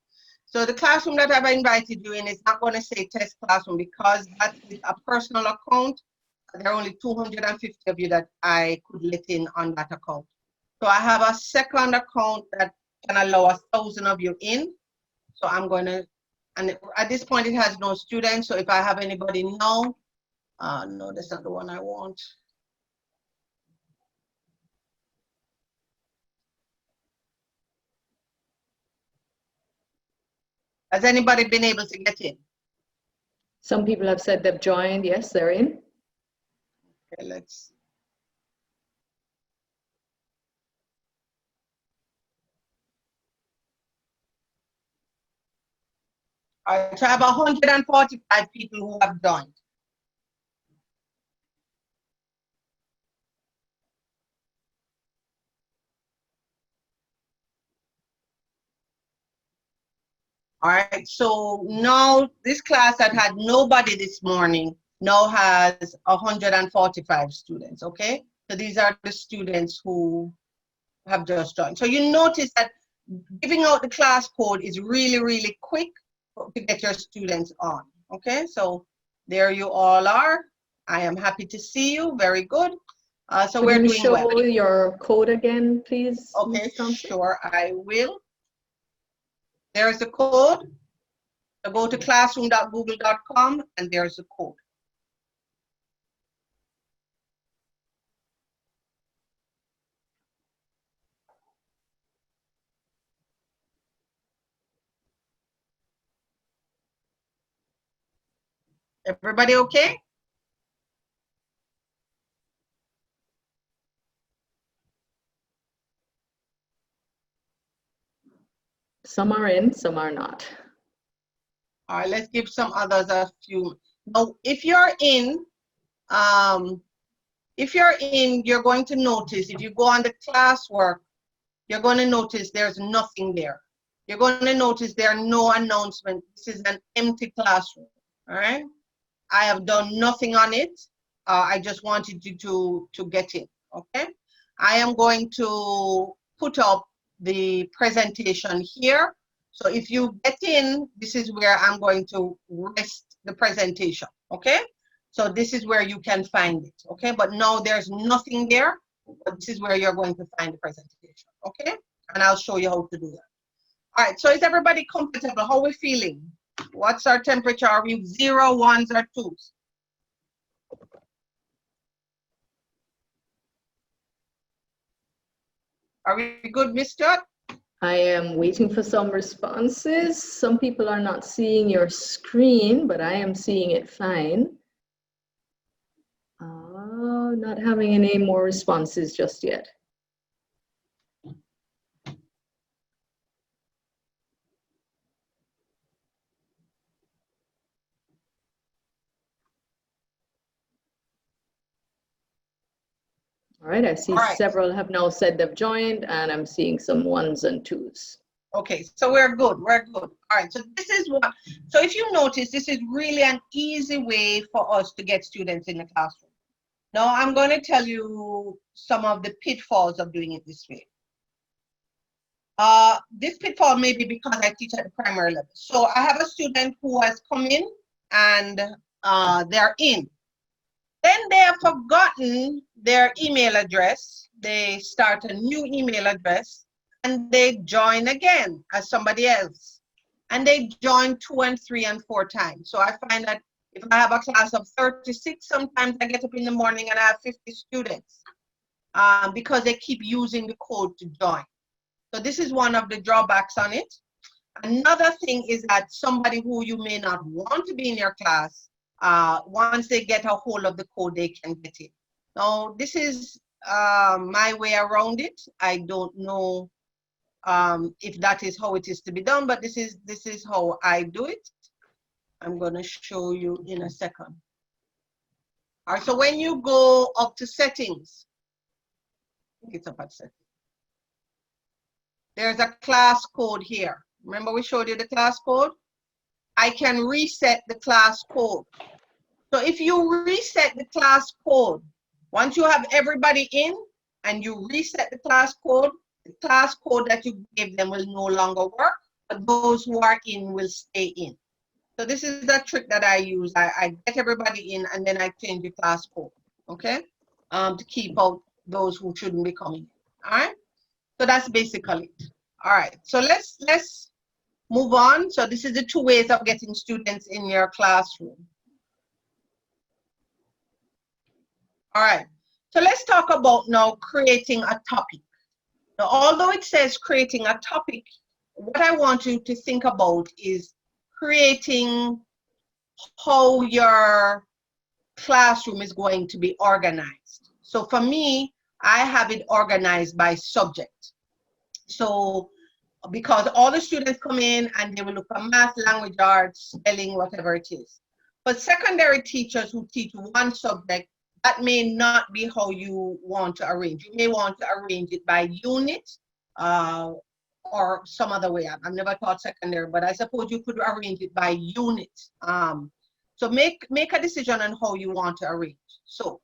So the classroom that I've invited you in is not going to say test classroom because that is a personal account. There are only 250 of you that I could let in on that account. So I have a second account that can allow 1,000 of you in. So I'm going to, and at this point it has no students. So if I have anybody now, no, that's not the one I want. Has anybody been able to get in? Some people have said they've joined. Yes, they're in. Okay, let's. All right, so I have 145 people who have joined. All right, so now this class that had nobody this morning now has 145 students, okay? So these are the students who have just joined. So you notice that giving out the class code is really, really quick to get your students on, okay? So there you all are. I am happy to see you, very good. So we're doing well. Could you show your code again, please, Okay, Ms. Thompson? sure, I will. There's the code. So go to classroom.google.com and there's the code. Everybody okay? Some are in, some are not. All right, let's give some others a few. Now, if you're in, you're going to notice, if you go on the classwork, you're going to notice there's nothing there. You're going to notice there are no announcements. This is an empty classroom, all right? I have done nothing on it. I just wanted you to get in, okay? I am going to put up the presentation here. So if you get in, this is where I'm going to rest the presentation, okay? So this is where you can find it, okay? But now there's nothing there, but this is where you're going to find the presentation, okay? And I'll show you how to do that. All right, so is everybody comfortable? How are we feeling? What's our temperature? Are we 0, 1s, or 2s? Are we good, Miss Judd? I am waiting for some responses. Some people are not seeing your screen, but I am seeing it fine. Not having any more responses just yet. All right, I see several have now said they've joined, and I'm seeing some ones and twos. Okay, so we're good, we're good. All right, so this is what, so if you notice, this is really an easy way for us to get students in the classroom. Now, I'm going to tell you some of the pitfalls of doing it this way. This pitfall may be because I teach at the primary level. So I have a student who has come in and they're in. Then they have forgotten their email address. They start a new email address and they join again as somebody else. And they join 2 and 3 and 4 times. So I find that if I have a class of 36, sometimes I get up in the morning and I have 50 students because they keep using the code to join. So this is one of the drawbacks on it. Another thing is that somebody who you may not want to be in your class, once they get a hold of the code, they can get it. Now, this is my way around it. I don't know if that is how it is to be done, but this is how I do it. I'm going to show you in a second. All right, so when you go up to settings, I think it's up at settings. There's a class code here. Remember we showed you the class code? I can reset the class code. So if you reset the class code, once you have everybody in and you reset the class code that you gave them will no longer work, but those who are in will stay in. So this is the trick that I use. I get everybody in and then I change the class code, okay? To keep out those who shouldn't be coming in, all right? So that's basically it. All right, so let's move on. So this is the 2 ways of getting students in your classroom. All right, so let's talk about now creating a topic. Now, although it says creating a topic, what I want you to think about is creating how your classroom is going to be organized. So for me, I have it organized by subject. So because all the students come in and they will look at math, language arts, spelling, whatever it is. But secondary teachers who teach one subject, that may not be how you want to arrange. You may want to arrange it by unit or some other way. I've never taught secondary, but I suppose you could arrange it by unit. So make a decision on how you want to arrange. So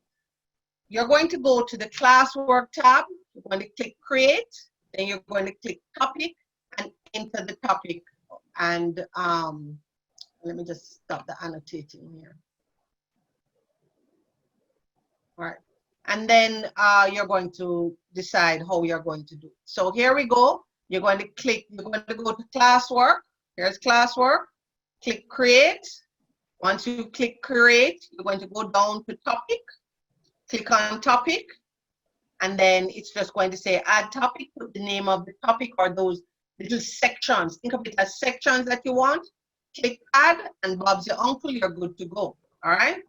you're going to go to the classwork tab. You're going to click create. Then you're going to click topic and enter the topic. And let me just stop the annotating here. All right. And then you're going to decide how you're going to do it. So here we go. You're going to click, you're going to go to classwork. Here's classwork. Click create. Once you click create, you're going to go down to topic. Click on topic. And then it's just going to say add topic, put the name of the topic or those little sections. Think of it as sections that you want. Click add and Bob's your uncle, you're good to go. All right.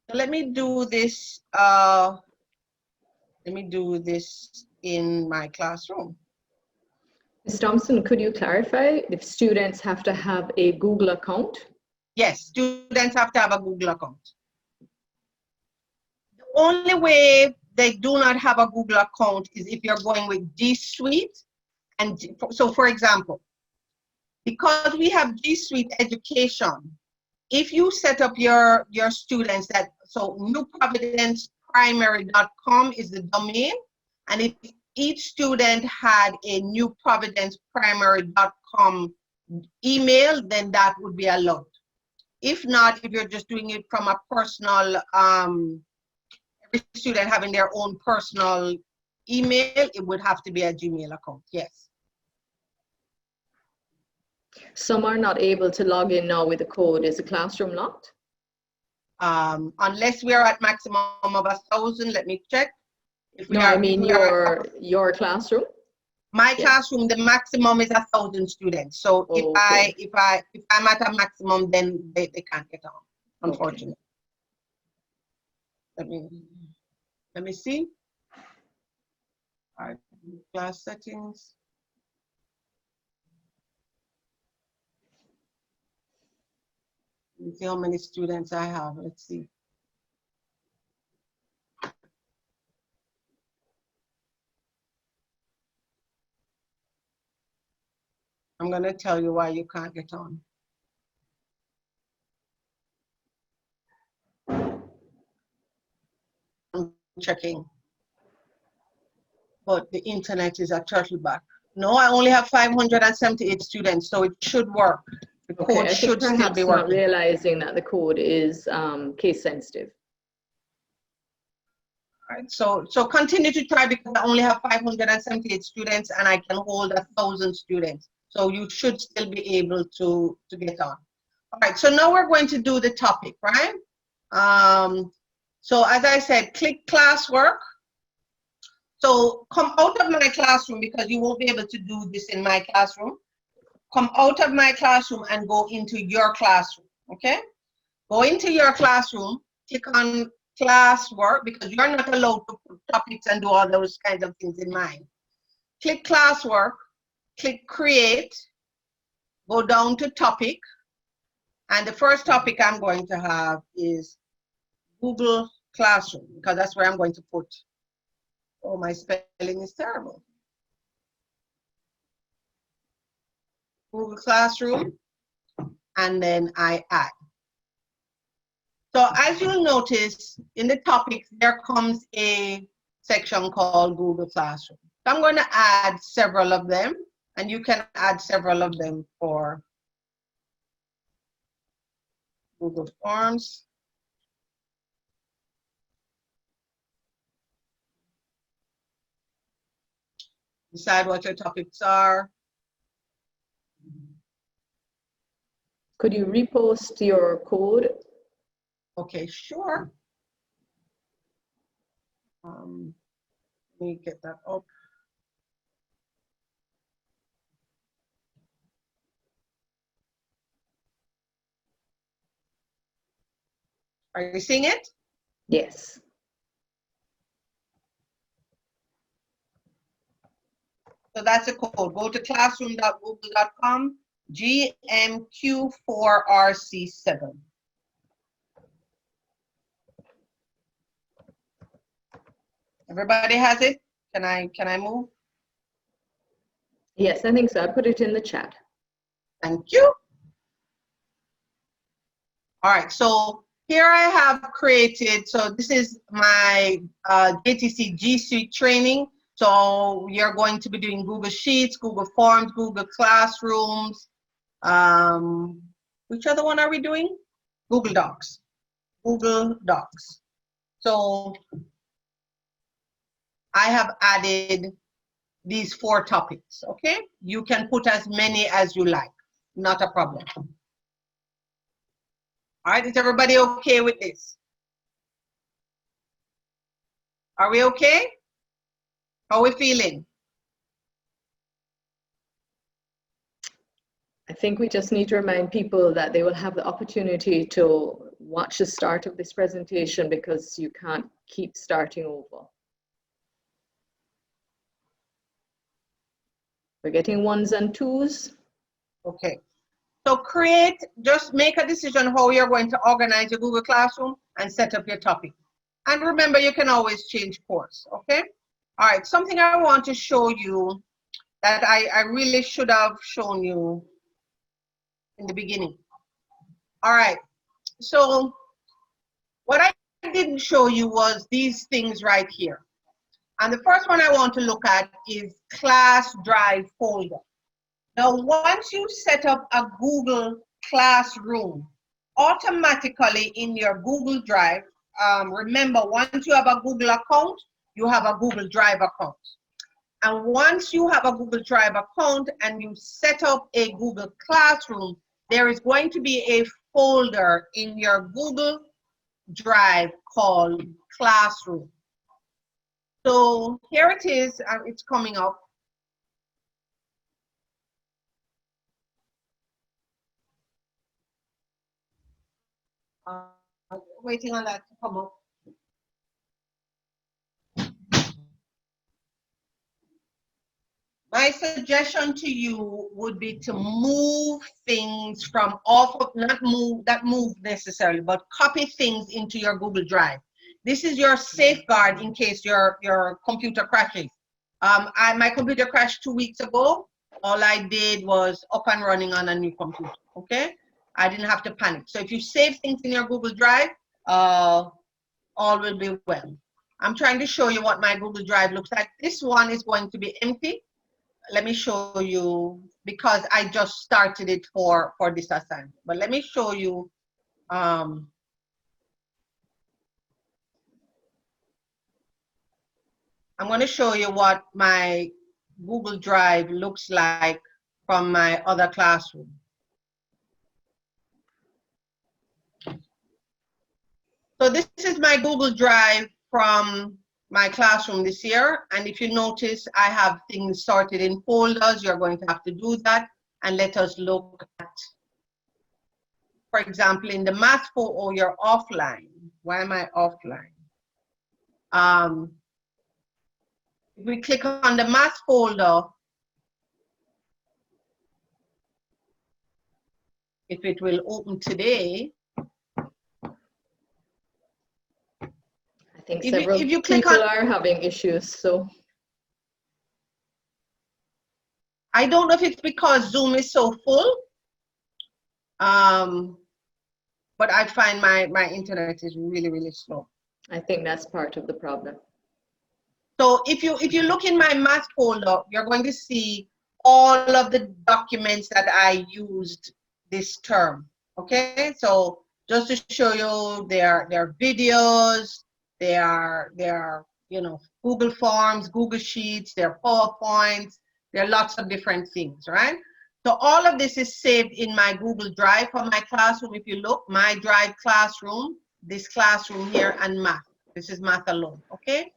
So let me do this. In my classroom. Ms. Thompson, could you clarify if students have to have a Google account? Yes, students have to have a Google account. The only way they do not have a Google account is if you're going with G Suite. And so for example, because we have G Suite education, if you set up your students that, so newprovidenceprimary.com is the domain, and if each student had a newprovidenceprimary.com email, then that would be allowed. If not, if you're just doing it from a personal, every student having their own personal email, it would have to be a Gmail account, yes. Some are not able to log in now with the code. Is the classroom locked? Unless we are at maximum of 1,000, let me check. If we no, are, I mean your classroom. My Yeah. classroom, the maximum is 1,000 students. So Okay. if I'm at a maximum, then they can't get on, unfortunately. Okay. Let me see. All right, class settings. Let me see how many students I have. Let's see. I'm going to tell you why you can't get on. I'm checking. But the internet is a turtleback. No, I only have 578 students, so it should work. The Okay, code I think should still be perhaps not working. realizing that the code is case sensitive. All right, so continue to try because I only have 578 students and I can hold 1,000 students. So you should still be able to get on. All right, so now we're going to do the topic, right? So as I said, click classwork. So come out of my classroom because you won't be able to do this in my classroom. Come out of my classroom and go into your classroom, okay? Go into your classroom, click on classwork because you're not allowed to put topics and do all those kinds of things in mine. Click classwork, click create, go down to topic, and the first topic I'm going to have is Google Classroom because that's where I'm going to put. Oh, my spelling is terrible. Google Classroom, and then I add. So as you'll notice, in the topics, there comes a section called Google Classroom. So I'm going to add several of them, and you can add several of them for Google Forms. Decide what your topics are. Could you repost your code? Okay, sure. Let me get that up. Are you seeing it? Yes. So that's the code. Go to classroom.google.com, GMQ4RC7. Everybody has it? Can I move? Yes, I think so. I put it in the chat. Thank you. All right, so here I have created, so this is my JTC G Suite training. So you're going to be doing Google Sheets, Google Forms, Google Classrooms. Which other one are we doing? Google Docs. Google Docs. So I have added these 4 topics, okay? You can put as many as you like, not a problem. All right, is everybody okay with this? Are we okay? How are we feeling? I think we just need to remind people that they will have the opportunity to watch the start of this presentation because you can't keep starting over. We're getting 1s and 2s. Okay. So just make a decision how you're going to organize your Google Classroom and set up your topic. And remember, you can always change course, okay? All right, something I want to show you that I really should have shown you in the beginning. All right, so what I didn't show you was these things right here. And the first one I want to look at is class drive folder. Now, once you set up a Google Classroom, automatically in your Google Drive, remember, once you have a Google account, you have a Google Drive account. And once you have a Google Drive account and you set up a Google Classroom, there is going to be a folder in your Google Drive called Classroom. So here it is, it's coming up. Waiting on that to come up. My suggestion to you would be to move things from off of, not move, that move necessarily, but copy things into your Google Drive. This is your safeguard in case your computer crashes. My computer crashed 2 weeks ago. All I did was up and running on a new computer, okay? I didn't have to panic. So if you save things in your Google Drive, all will be well. I'm trying to show you what my Google Drive looks like. This one is going to be empty. Let me show you, because I just started it for this assignment. But let me show you. I'm going to show you what my Google Drive looks like from my other classroom. So this is my Google Drive from my classroom this year. And if you notice, I have things sorted in folders. You're going to have to do that. And let us look at, for example, in the math folder, oh, you're offline. Why am I offline? If we click on the math folder, if it will open today. I think several people are having issues, so. I don't know if it's because Zoom is so full, but I find my internet is really, really slow. I think that's part of the problem. So if you look in my math folder, you're going to see all of the documents that I used this term. Okay, so just to show you, there are videos, there are you know, Google Forms, Google Sheets, there are PowerPoints, there are lots of different things, right? So all of this is saved in my Google Drive for my classroom. If you look, my Drive classroom, this classroom here, and math. This is math alone, okay?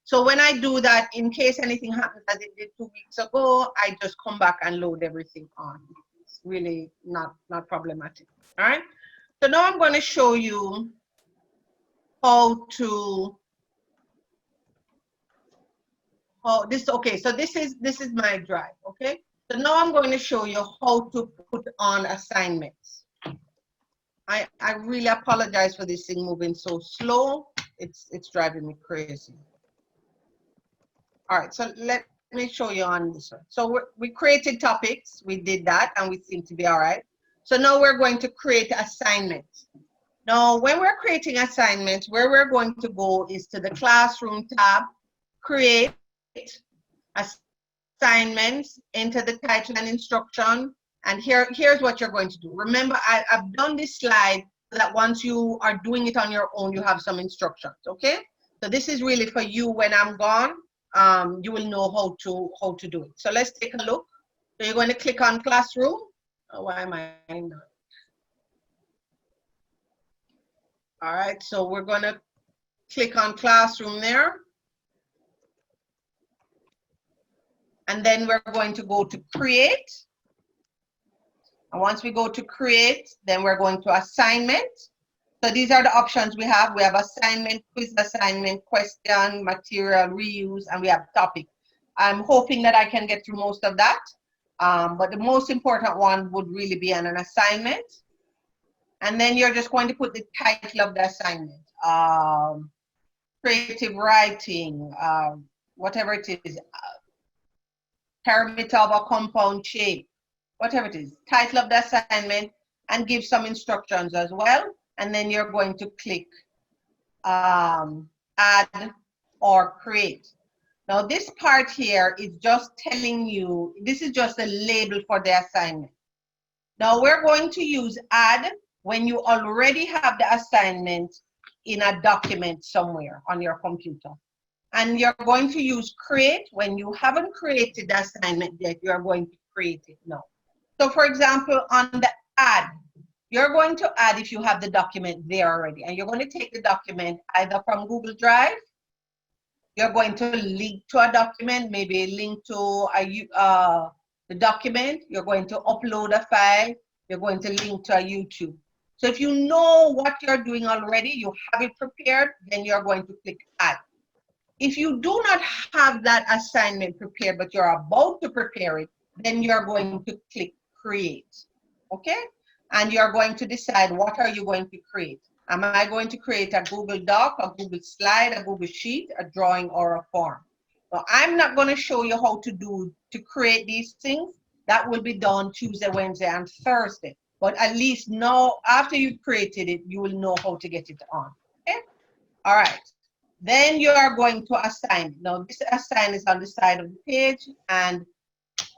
So when I do that, in case anything happens as it did 2 weeks ago, I just come back and load everything on. It's really not problematic, all right? So now I'm going to show you how to, okay, so this is my Drive, okay? So now I'm going to show you how to put on assignments. I really apologize for this thing moving so slow. It's driving me crazy. All right, so let me show you on this one. So we created topics, we did that, and we seem to be all right. So now we're going to create assignments. Now, when we're creating assignments, where we're going to go is to the Classroom tab, create assignments, enter the title and instruction, and here's what you're going to do. Remember, I've done this slide so that once you are doing it on your own, you have some instructions, okay? So this is really for you when I'm gone. You will know how to do it. So let's take a look. So you're going to click on Classroom. Oh, why am I not? All right, so we're going to click on Classroom there. And then we're going to go to Create. And once we go to Create, then we're going to Assignment. So these are the options we have. We have assignment, quiz assignment, question, material, reuse, and we have topic. I'm hoping that I can get through most of that. But the most important one would really be an assignment. And then you're just going to put the title of the assignment. Creative writing, whatever it is. Pyramid of a compound shape, whatever it is. Title of the assignment, and give some instructions as well. And then you're going to click add or create. Now this part here is just telling you, this is just a label for the assignment. Now we're going to use add when you already have the assignment in a document somewhere on your computer. And you're going to use create when you haven't created the assignment yet, you're going to create it now. So for example, on the add, you're going to add if you have the document there already, and you're going to take the document either from Google Drive, you're going to link to a document, maybe link to the document, you're going to upload a file, you're going to link to a YouTube. So if you know what you're doing already, you have it prepared, then you're going to click add. If you do not have that assignment prepared, but you're about to prepare it, then you're going to click create, okay? And you're going to decide what are you going to create. Am I going to create a Google Doc, a Google Slide, a Google Sheet, a drawing, or a form? Now, I'm not going to show you how to create these things. That will be done Tuesday, Wednesday, and Thursday. But at least now, after you've created it, you will know how to get it on, okay? All right. Then you are going to assign. Now, this assign is on the side of the page, and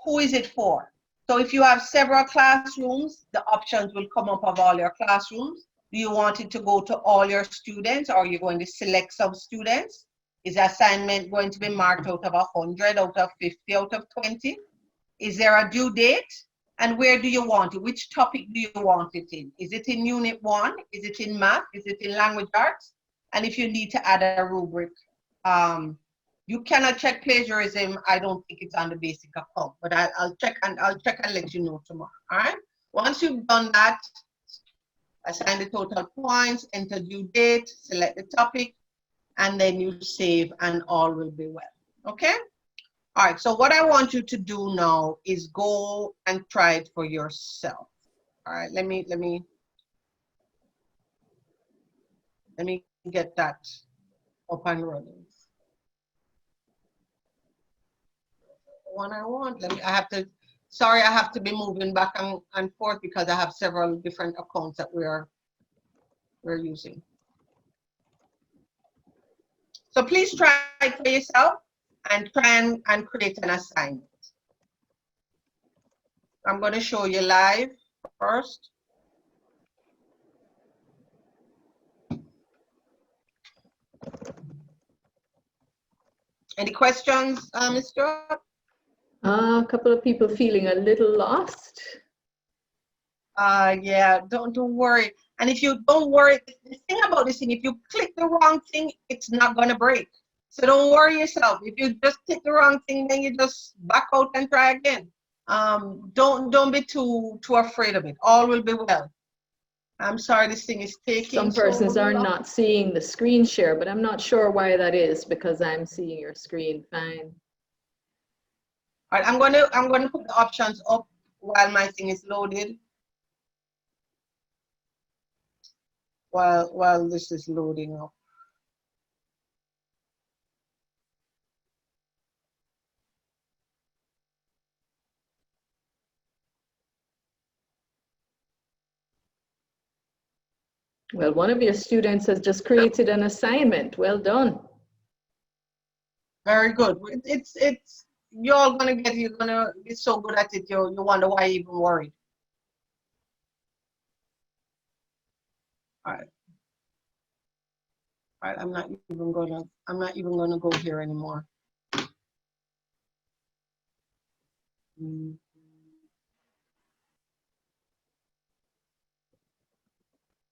who is it for? So if you have several classrooms, the options will come up of all your classrooms. Do you want it to go to all your students, or are you going to select some students? Is the assignment going to be marked out of 100, out of 50, out of 20? Is there a due date? And where do you want it? Which topic do you want it in? Is it in Unit 1? Is it in Math? Is it in Language Arts? And if you need to add a rubric, you cannot check plagiarism. I don't think it's on the basic account, but I'll check and let you know tomorrow. All right. Once you've done that, assign the total points, enter due date, select the topic, and then you save, and all will be well. Okay. All right. So what I want you to do now is go and try it for yourself. All right. Let me get that up and running. One I want. I have to be moving back and forth because I have several different accounts that we're using. So please try it for yourself and try and create an assignment. I'm going to show you live first. Any questions, Mr.? A couple of people feeling a little lost. Yeah, don't worry. And if you don't worry, the thing about this thing, if you click the wrong thing, it's not going to break. So don't worry yourself. If you just click the wrong thing, then you just back out and try again. Don't be too afraid of it. All will be well. I'm sorry this thing is taking Some persons are not seeing the screen share, but I'm not sure why that is, because I'm seeing your screen fine. All right, I'm going to put the options up while my thing is loaded. While this is loading up. Well, one of your students has just created an assignment. Well done. Very good. It's you're gonna be so good at it. You wonder why you even worried. All right. All right. I'm not even gonna go here anymore.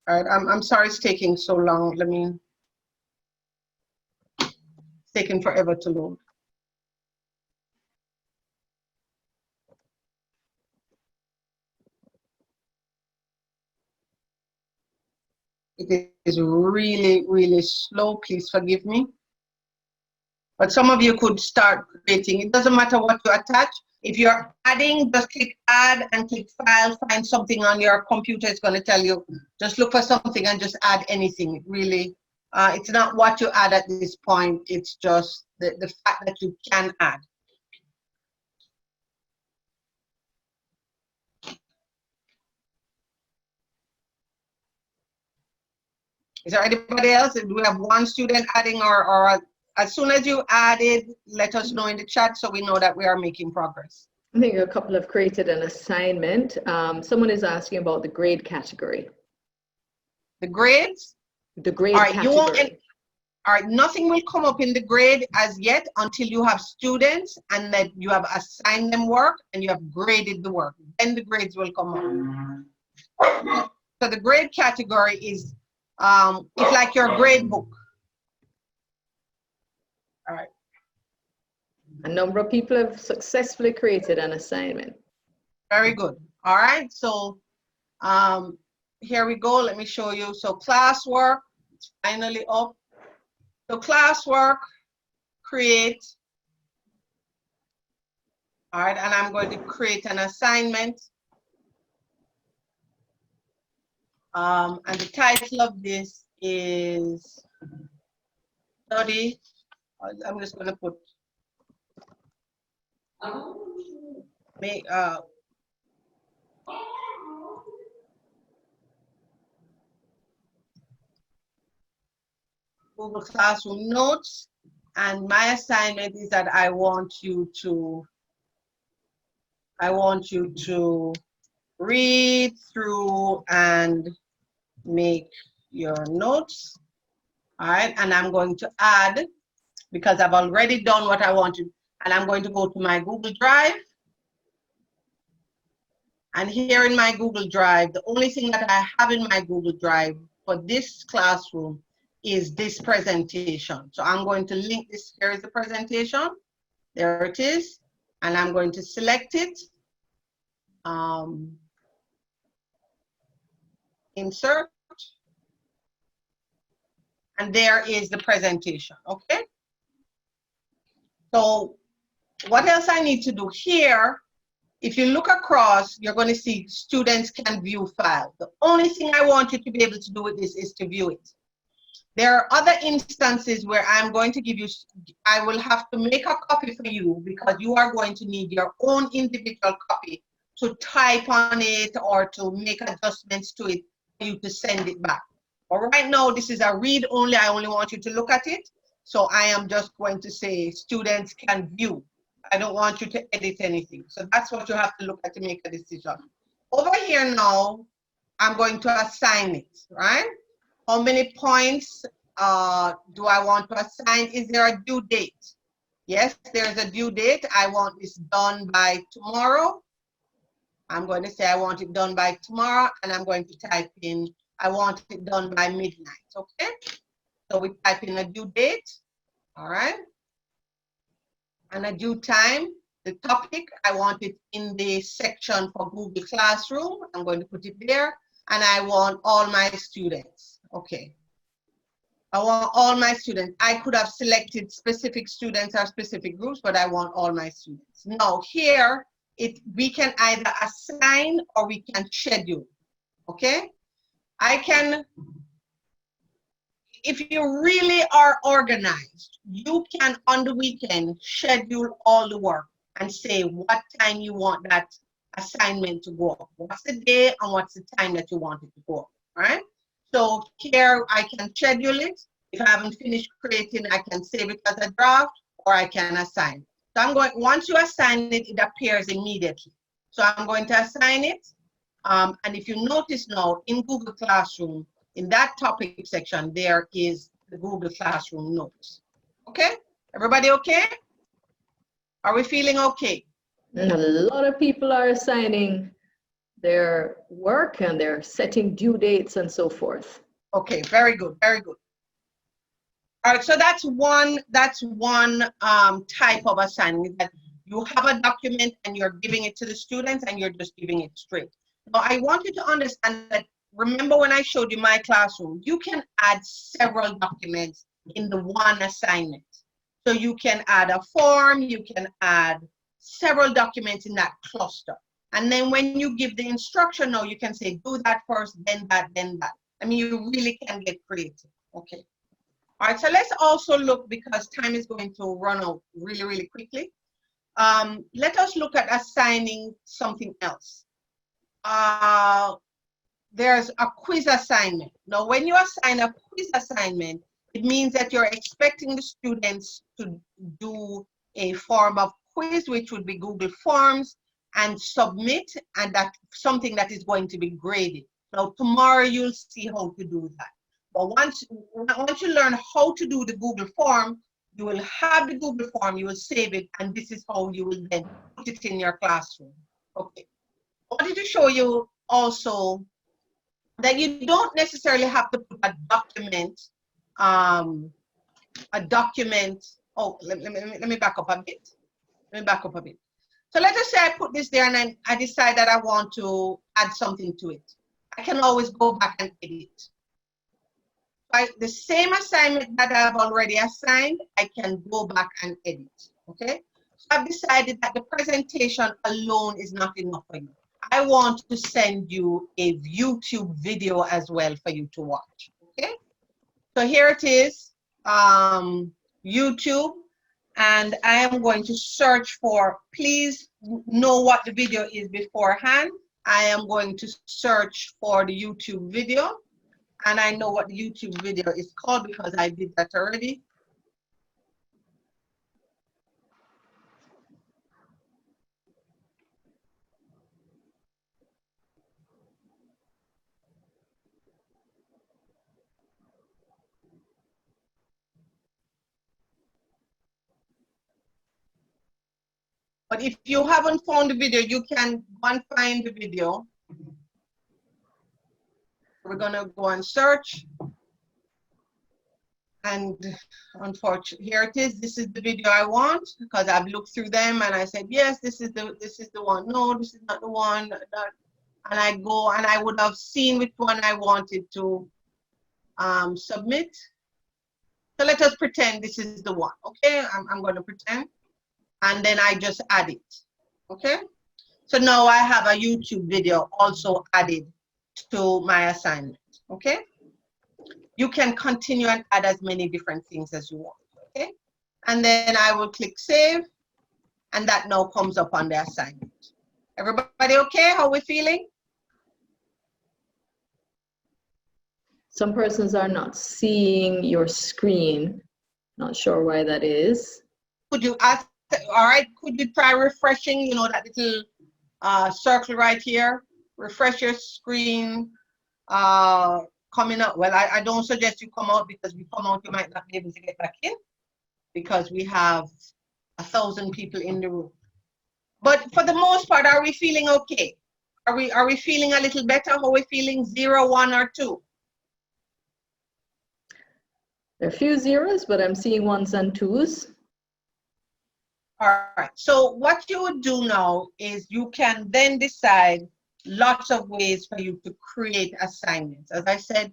All right. I'm sorry it's taking so long. It's taking forever to load. It is really, really slow. Please forgive me. But some of you could start creating. It doesn't matter what you attach. If you're adding, just click add and click file, find something on your computer. It's going to tell you, just look for something and just add anything. It really, it's not what you add at this point. It's just the fact that you can add. Is there anybody else? Do we have one student adding, or as soon as you added, let us know in the chat so we know that we are making progress. I think a couple have created an assignment. Someone is asking about the grade category. The grades? The grade category. All right, nothing will come up in the grade as yet until you have students and that you have assigned them work and you have graded the work. Then the grades will come up. So the grade category is it's like your grade book. All right. A number of people have successfully created an assignment. Very good. All right. So here we go. Let me show you. So classwork, finally up. So classwork, create. All right, and I'm going to create an assignment. And the title of this is study. I'm just going to put Google Classroom Notes, and my assignment is that I want you to read through and make your notes. All right, and I'm going to add, because I've already done what I wanted, and I'm going to go to my Google Drive. And here in my Google Drive, the only thing that I have in my Google Drive for this classroom is this presentation. So I'm going to link this. Here is the presentation. There it is. And I'm going to select it. Insert. And there is the presentation, okay? So what else I need to do here? If you look across, you're going to see students can view file. The only thing I want you to be able to do with this is to view it. There are other instances where I'm going to give you, I will have to make a copy for you because you are going to need your own individual copy to type on it or to make adjustments to it for you to send it back. But right now, this is a read only. I only want you to look at it. So I am just going to say students can view. I don't want you to edit anything. So that's what you have to look at to make a decision. Over here now, I'm going to assign it, right? How many points do I want to assign? Is there a due date? Yes, there's a due date. I want this done by tomorrow. I'm going to say I want it done by tomorrow, and I'm going to type in, I want it done by midnight, okay? So we type in a due date, all right? And a due time, the topic, I want it in the section for Google Classroom. I'm going to put it there, and I want all my students, okay? I want all my students. I could have selected specific students or specific groups, but I want all my students. Now here, we can either assign or we can schedule, okay? I can, if you really are organized, you can on the weekend schedule all the work and say what time you want that assignment to go up. What's the day and what's the time that you want it to go up, right? So here I can schedule it. If I haven't finished creating, I can save it as a draft or I can assign. So I'm going, once you assign it, it appears immediately. So I'm going to assign it. And if you notice now in Google Classroom, in that topic section, there is the Google Classroom notes. Okay? Everybody okay? Are we feeling okay? And a lot of people are assigning their work and they're setting due dates and so forth. Okay, very good, very good. All right, so that's one type of assignment, that you have a document and you're giving it to the students and you're just giving it straight. Now, I want you to understand that, remember when I showed you my classroom, you can add several documents in the one assignment. So you can add a form, you can add several documents in that cluster. And then when you give the instruction now, you can say, do that first, then that, then that. I mean, you really can get creative, okay? All right, so let's also look, because time is going to run out really, really quickly. Let us look at assigning something else. There's a quiz assignment. Now, when you assign a quiz assignment, it means that you're expecting the students to do a form of quiz, which would be Google Forms, and submit, and that's something that is going to be graded. Now, tomorrow you'll see how to do that. But once you learn how to do the Google form, you will have the Google form, you will save it, and this is how you will then put it in your classroom. Okay. I wanted to show you also that you don't necessarily have to put a document, oh, let me back up a bit. Let me back up a bit. So let us say I put this there and then I decide that I want to add something to it. I can always go back and edit. The same assignment that I've already assigned, I can go back and edit, okay? So I've decided that the presentation alone is not enough for you. I want to send you a YouTube video as well for you to watch, okay? So here it is, YouTube, and I am going to search for, please know what the video is beforehand. I am going to search for the YouTube video, and I know what the YouTube video is called because I did that already. But if you haven't found the video, you can go and find the video. We're gonna go and search. And unfortunately, here it is. This is the video I want because I've looked through them and I said, yes, this is the one. No, this is not the one. And I go and I would have seen which one I wanted to submit. So let us pretend this is the one. Okay, I'm going to pretend. And then I just add it. Okay. So now I have a YouTube video also added to my assignment. Okay. You can continue and add as many different things as you want, okay? And then I will click save, and that now comes up on the assignment. Everybody okay? How we feeling? Some persons are not seeing your screen. Not sure why that is. Could you ask, all right, could you try refreshing, you know, that little circle right here? Refresh your screen. Coming out, well, I don't suggest you come out because if you come out, you might not be able to get back in because we have 1,000 people in the room. But for the most part, are we feeling okay? Are we feeling a little better? How are we feeling? 0, 1, or 2? There are a few zeros, but I'm seeing ones and twos. All right, so what you would do now is you can then decide lots of ways for you to create assignments. As I said,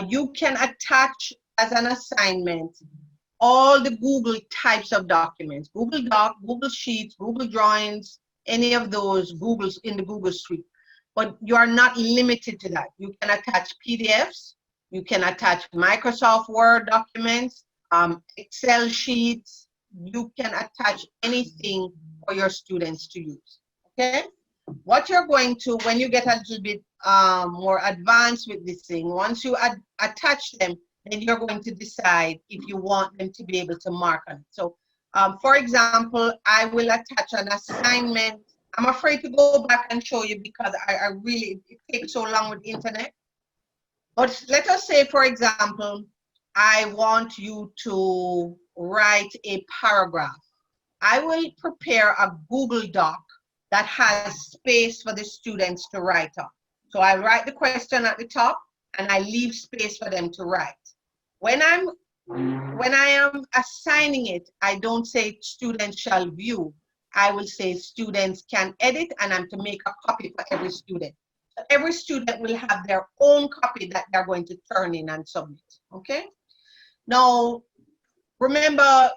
you can attach as an assignment all the Google types of documents, Google Doc, Google Sheets, Google Drawings, any of those Googles in the Google Suite. But you are not limited to that. You can attach PDFs, you can attach Microsoft Word documents, Excel sheets, you can attach anything for your students to use, okay? What you're going to, when you get a little bit more advanced with this thing, once you attach them, then you're going to decide if you want them to be able to mark on it. So, for example, I will attach an assignment. I'm afraid to go back and show you because I really, it takes so long with the internet. But let us say, for example, I want you to write a paragraph. I will prepare a Google Doc that has space for the students to write on. So I write the question at the top and I leave space for them to write. When I am assigning it, I don't say students shall view. I will say students can edit, and I'm to make a copy for every student. So every student will have their own copy that they're going to turn in and submit, okay? Now, remember,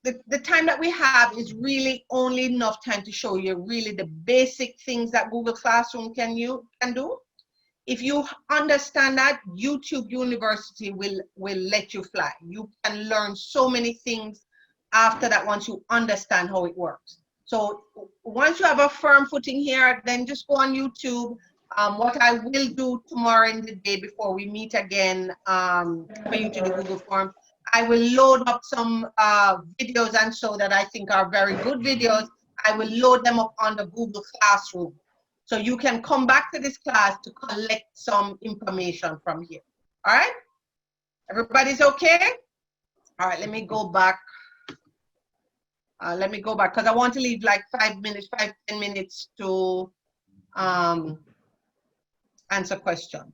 the time that we have is really only enough time to show you really the basic things that Google Classroom can do. If you understand that, YouTube University will let you fly. You can learn so many things after that once you understand how it works. So once you have a firm footing here, then just go on YouTube. What I will do tomorrow in the day before we meet again for you to do Google Form, I will load up some videos and so that I think are very good videos. I will load them up on the Google Classroom. So you can come back to this class to collect some information from here. All right? Everybody's okay? All right, let me go back. Because I want to leave like 5 minutes, 10 minutes to answer questions.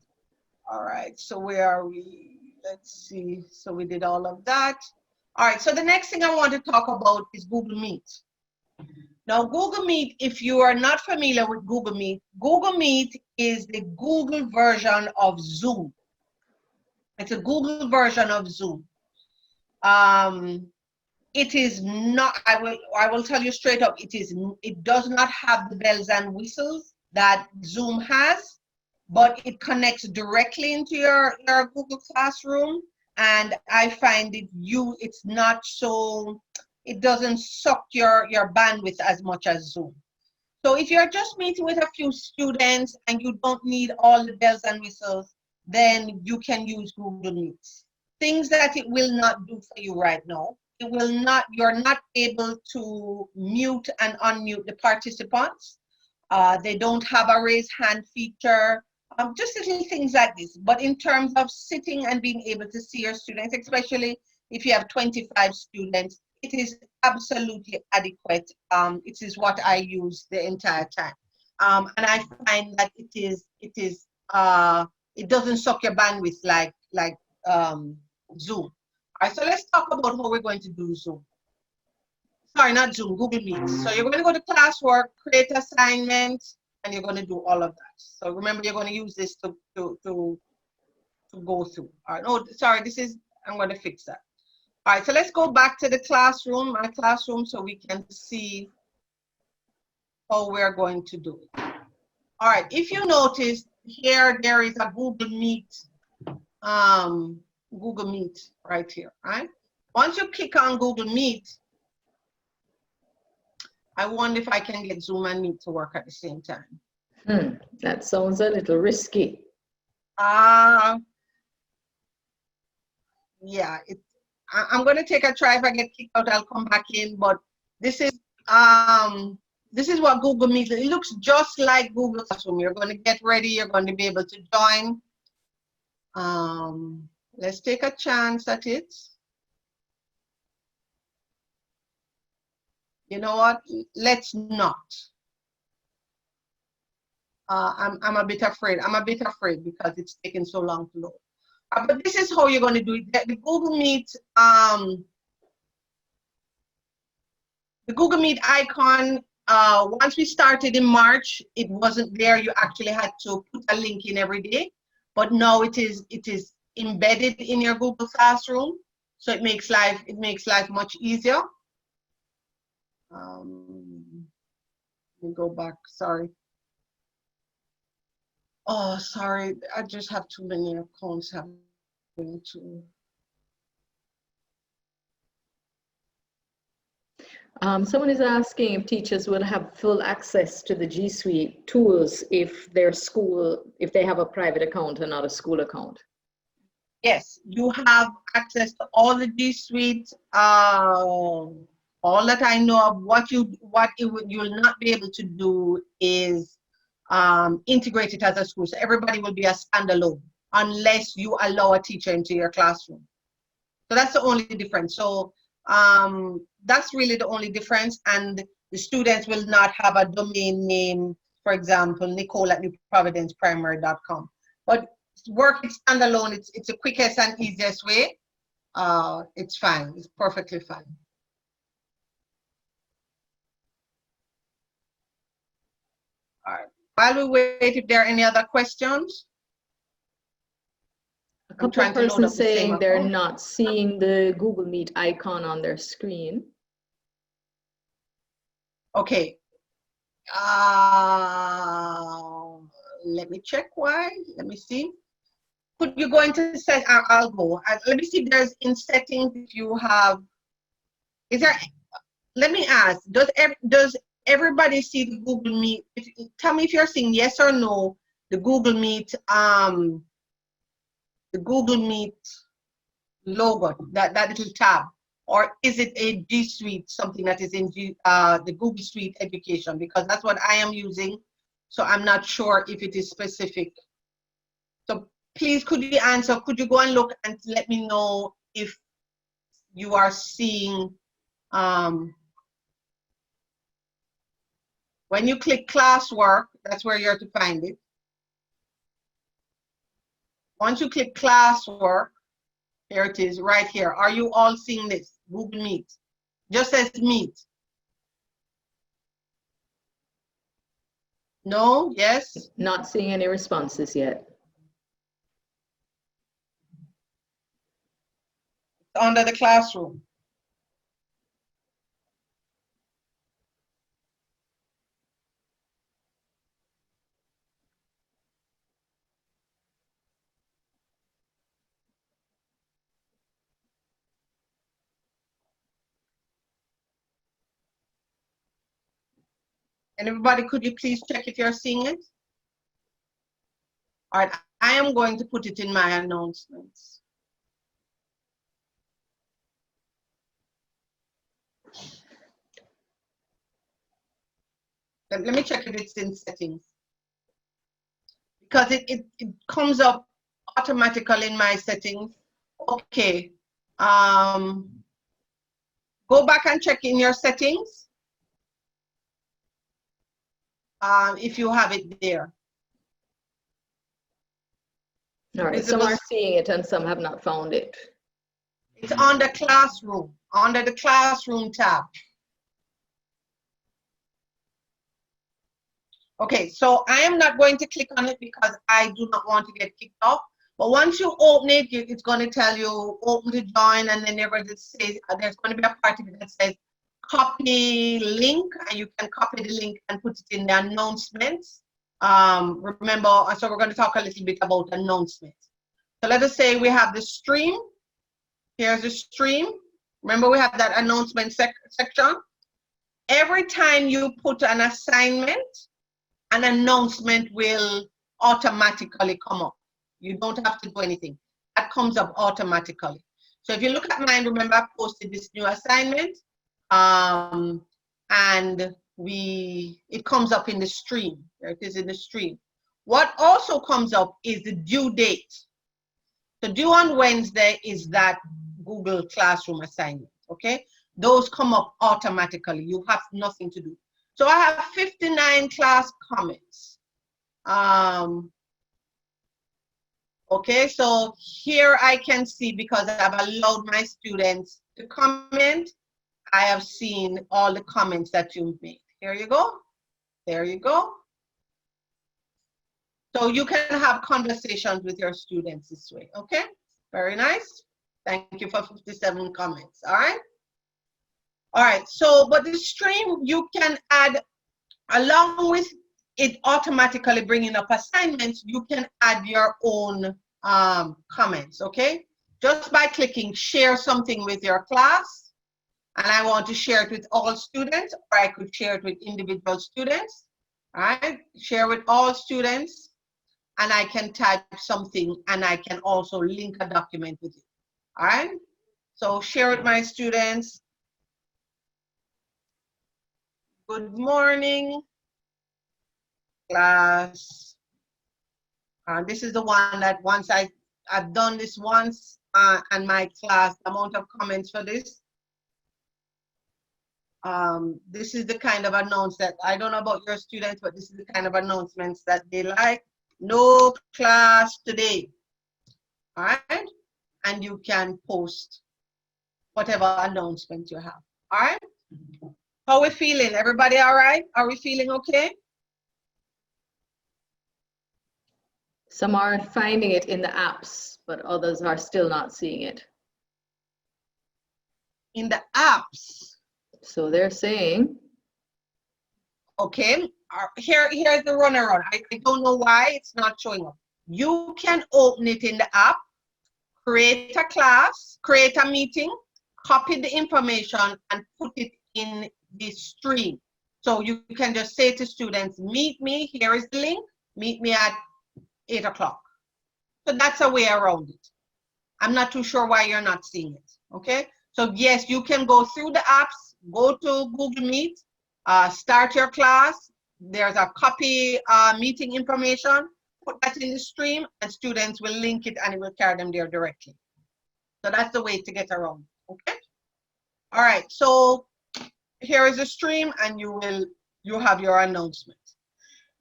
All right, so where are we? Let's see. So we did all of that. All right, so the next thing I want to talk about is Google Meet. Now, Google Meet, if you are not familiar with Google Meet is the Google version of Zoom. It's a Google version of Zoom. It is not, I will tell you straight up, it does not have the bells and whistles that Zoom has, but it connects directly into your Google Classroom. And I find it's not so, it doesn't suck your bandwidth as much as Zoom. So if you're just meeting with a few students and you don't need all the bells and whistles, then you can use Google Meets. Things that it will not do for you right now. You're not able to mute and unmute the participants. They don't have a raise hand feature, just little things like this. But in terms of sitting and being able to see your students, especially if you have 25 students, it is absolutely adequate. It is what I use the entire time. And I find that it doesn't suck your bandwidth like Zoom. All right, so let's talk about how we're going to do Zoom. Sorry, not Zoom, Google Meet. So you're going to go to classwork, create assignment, and you're going to do all of that. So remember, you're going to use this to go through. All right, oh, sorry, I'm going to fix that. All right, so let's go back to the classroom, my classroom, so we can see how we're going to do it. All right, if you notice here, there is a Google Meet right here, right? Once you click on Google Meet, I wonder if I can get Zoom and Meet to work at the same time. That sounds a little risky. Yeah, I'm going to take a try. If I get kicked out, I'll come back in. But this is what Google Meet. It looks just like Google Classroom. You're going to get ready. You're going to be able to join. Let's take a chance at it. You know what? Let's not. I'm a bit afraid. I'm a bit afraid because it's taking so long to load. But this is how you're going to do it. The Google Meet icon, once we started in March, it wasn't there. You actually had to put a link in every day. But now it is embedded in your Google Classroom. So it makes life much easier. Let me go back, sorry. Oh, sorry, I just have too many accounts happening to. Someone is asking if teachers will have full access to the G Suite tools if they have a private account and not a school account. Yes, you have access to all the G Suite. All that I know of, you'll not be able to do is integrate it as a school. So everybody will be a standalone unless you allow a teacher into your classroom. So that's the only difference. So that's really the only difference. And the students will not have a domain name, for example, nicole@newprovidenceprimary.com. But work it standalone. It's the quickest and easiest way. It's fine. It's perfectly fine. All right. While we wait, if there are any other questions. A couple of persons saying they're not seeing the Google Meet icon on their screen. Okay. Let me check why. Let me see. Could you go into set? I'll go. Let me see if there's in settings. If you have, let me ask. Does everybody see the Google Meet? Tell me if you're seeing yes or no. The Google Meet logo, that little tab, or is it a G Suite, something that is in the Google Suite Education? Because that's what I am using, so I'm not sure if it is specific. So please, could you answer? Could you go and look and let me know if you are seeing, when you click classwork, that's where you're to find it. Once you click classwork, here it is, right here. Are you all seeing this? Google Meet. Just says Meet. No, yes. Not seeing any responses yet. Under the classroom. And everybody, could you please check if you're seeing it? All right, I am going to put it in my announcements. Let me check if it's in settings. Because it comes up automatically in my settings. Okay. Go back and check in your settings. If you have it there. All right, some are seeing it and some have not found it. It's under classroom, under the classroom tab. Okay, so I am not going to click on it because I do not want to get kicked off. But once you open it, it's going to tell you open to join, and then there's going to be a part of it that says copy link, and you can copy the link and put it in the announcements. Remember, so we're going to talk a little bit about announcements. So let us say we have the stream. Here's the stream. Remember, we have that announcement section. Every time you put an assignment, an announcement will automatically come up. You don't have to do anything. That comes up automatically. So if you look at mine, remember I posted this new assignment, and it comes up in the stream. There it is in the stream. What also comes up is the due date. The due on Wednesday is that Google Classroom assignment, okay? Those come up automatically. You have nothing to do. So I have 59 class comments. Okay, so here I can see, because I've allowed my students to comment, I have seen all the comments that you've made. Here you go. There you go. So you can have conversations with your students this way, okay? Very nice. Thank you for 57 comments, all right? All right, so, but the stream, you can add, along with it automatically bringing up assignments, you can add your own comments, okay? Just by clicking share something with your class, and I want to share it with all students, or I could share it with individual students, all right? Share with all students, and I can type something, and I can also link a document with it, all right? So share with my students. Good morning, class. This is the one that once I've done this once, and my class, amount of comments for this. This is the kind of announce that, I don't know about your students, but this is the kind of announcements that they like. No class today, all right? And you can post whatever announcement you have, all right? How are we feeling? Everybody all right? Are we feeling okay? Some are finding it in the apps, but others are still not seeing it. In the apps. So they're saying. Okay, here's the runaround. I don't know why it's not showing up. You can open it in the app, create a class, create a meeting, copy the information, and put it in the stream. So you can just say to students, meet me, here is the link, meet me at 8 o'clock. So that's a way around it. I'm not too sure why you're not seeing it, okay? So yes, you can go through the apps, go to Google Meet, start your class. There's a copy meeting information, put that in the stream, and students will link it and it will carry them there directly. So that's the way to get around, okay? All right, so here is the stream, and you have your announcement.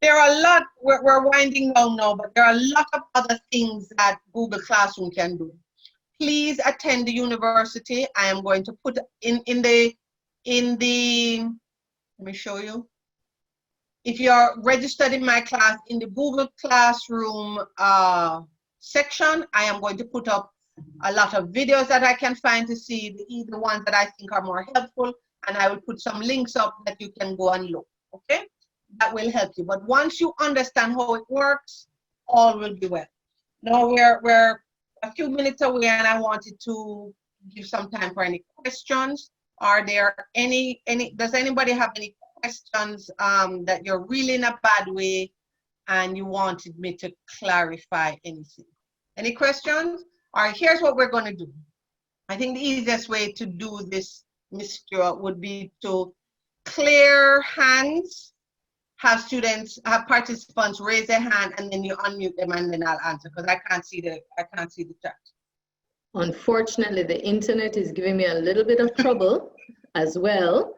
There are a lot, we're winding down now, but there are a lot of other things that Google Classroom can do. Please attend the university. I am going to put in the, let me show you. if you're registered in my class, in the Google Classroom section, I am going to put up a lot of videos that I can find to see, the ones that I think are more helpful, and I will put some links up that you can go and look, okay? That will help you. But once you understand how it works, all will be well. Now we're a few minutes away, and I wanted to give some time for any questions. Are there any, does anybody have any questions that you're really in a bad way and you wanted me to clarify anything? Any questions? All right, here's what we're going to do. I think the easiest way to do this, Ms. Stewart, would be to clear hands, have participants raise their hand, and then you unmute them, and then I'll answer, because I can't see the chat. Unfortunately, the internet is giving me a little bit of trouble as well.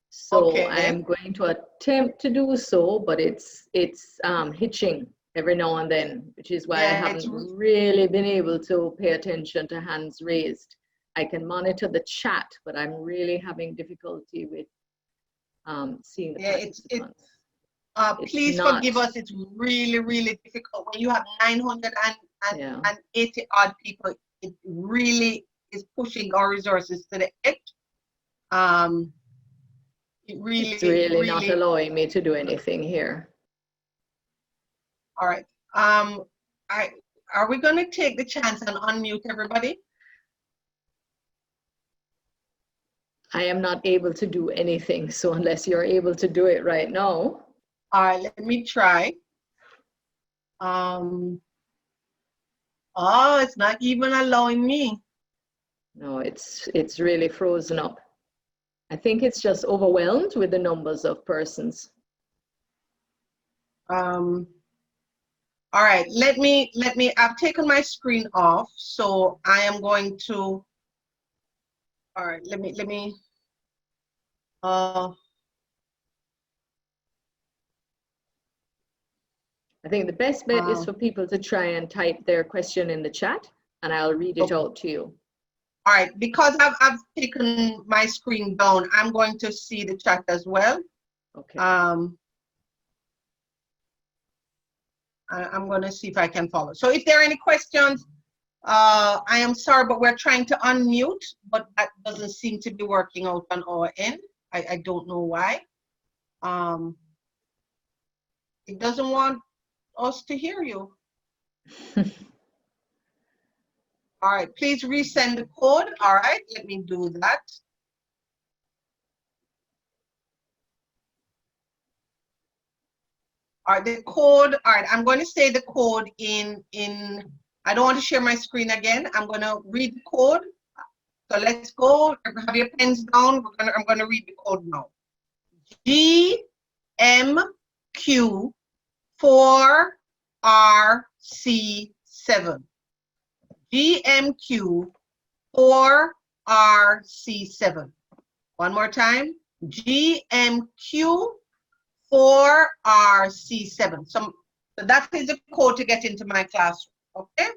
So okay, I am going to attempt to do so, but it's hitching every now and then, which is why I haven't really been able to pay attention to hands raised. I can monitor the chat, but I'm really having difficulty with seeing the participants. Please forgive us. It's really, really difficult when you have 980 odd people. It really is pushing our resources to the edge. It's really not allowing me to do anything here. All right. Are we going to take the chance and unmute everybody? I am not able to do anything, so unless you're able to do it right now. All right, let me try. Oh, it's not even allowing me. No, it's really frozen up. I think it's just overwhelmed with the numbers of persons. All right, let me, I've taken my screen off, so I am going to, all right, let me, I think the best bet is for people to try and type their question in the chat, and I'll read it out to you. All right, because I've taken my screen down, I'm going to see the chat as well. Okay. I'm going to see if I can follow. So if there are any questions, I am sorry, but we're trying to unmute, but that doesn't seem to be working out on our end. I don't know why. It doesn't want us to hear you. All right, please resend the code. All right, let me do that. All right, the code, all right, I'm going to say the code in, I don't want to share my screen again. I'm going to read the code. So let's go, have your pens down. I'm going to read the code now. GMQ4RC7. GMQ4RC7. One more time. GMQ4RC7. So that is the code to get into my classroom. Okay.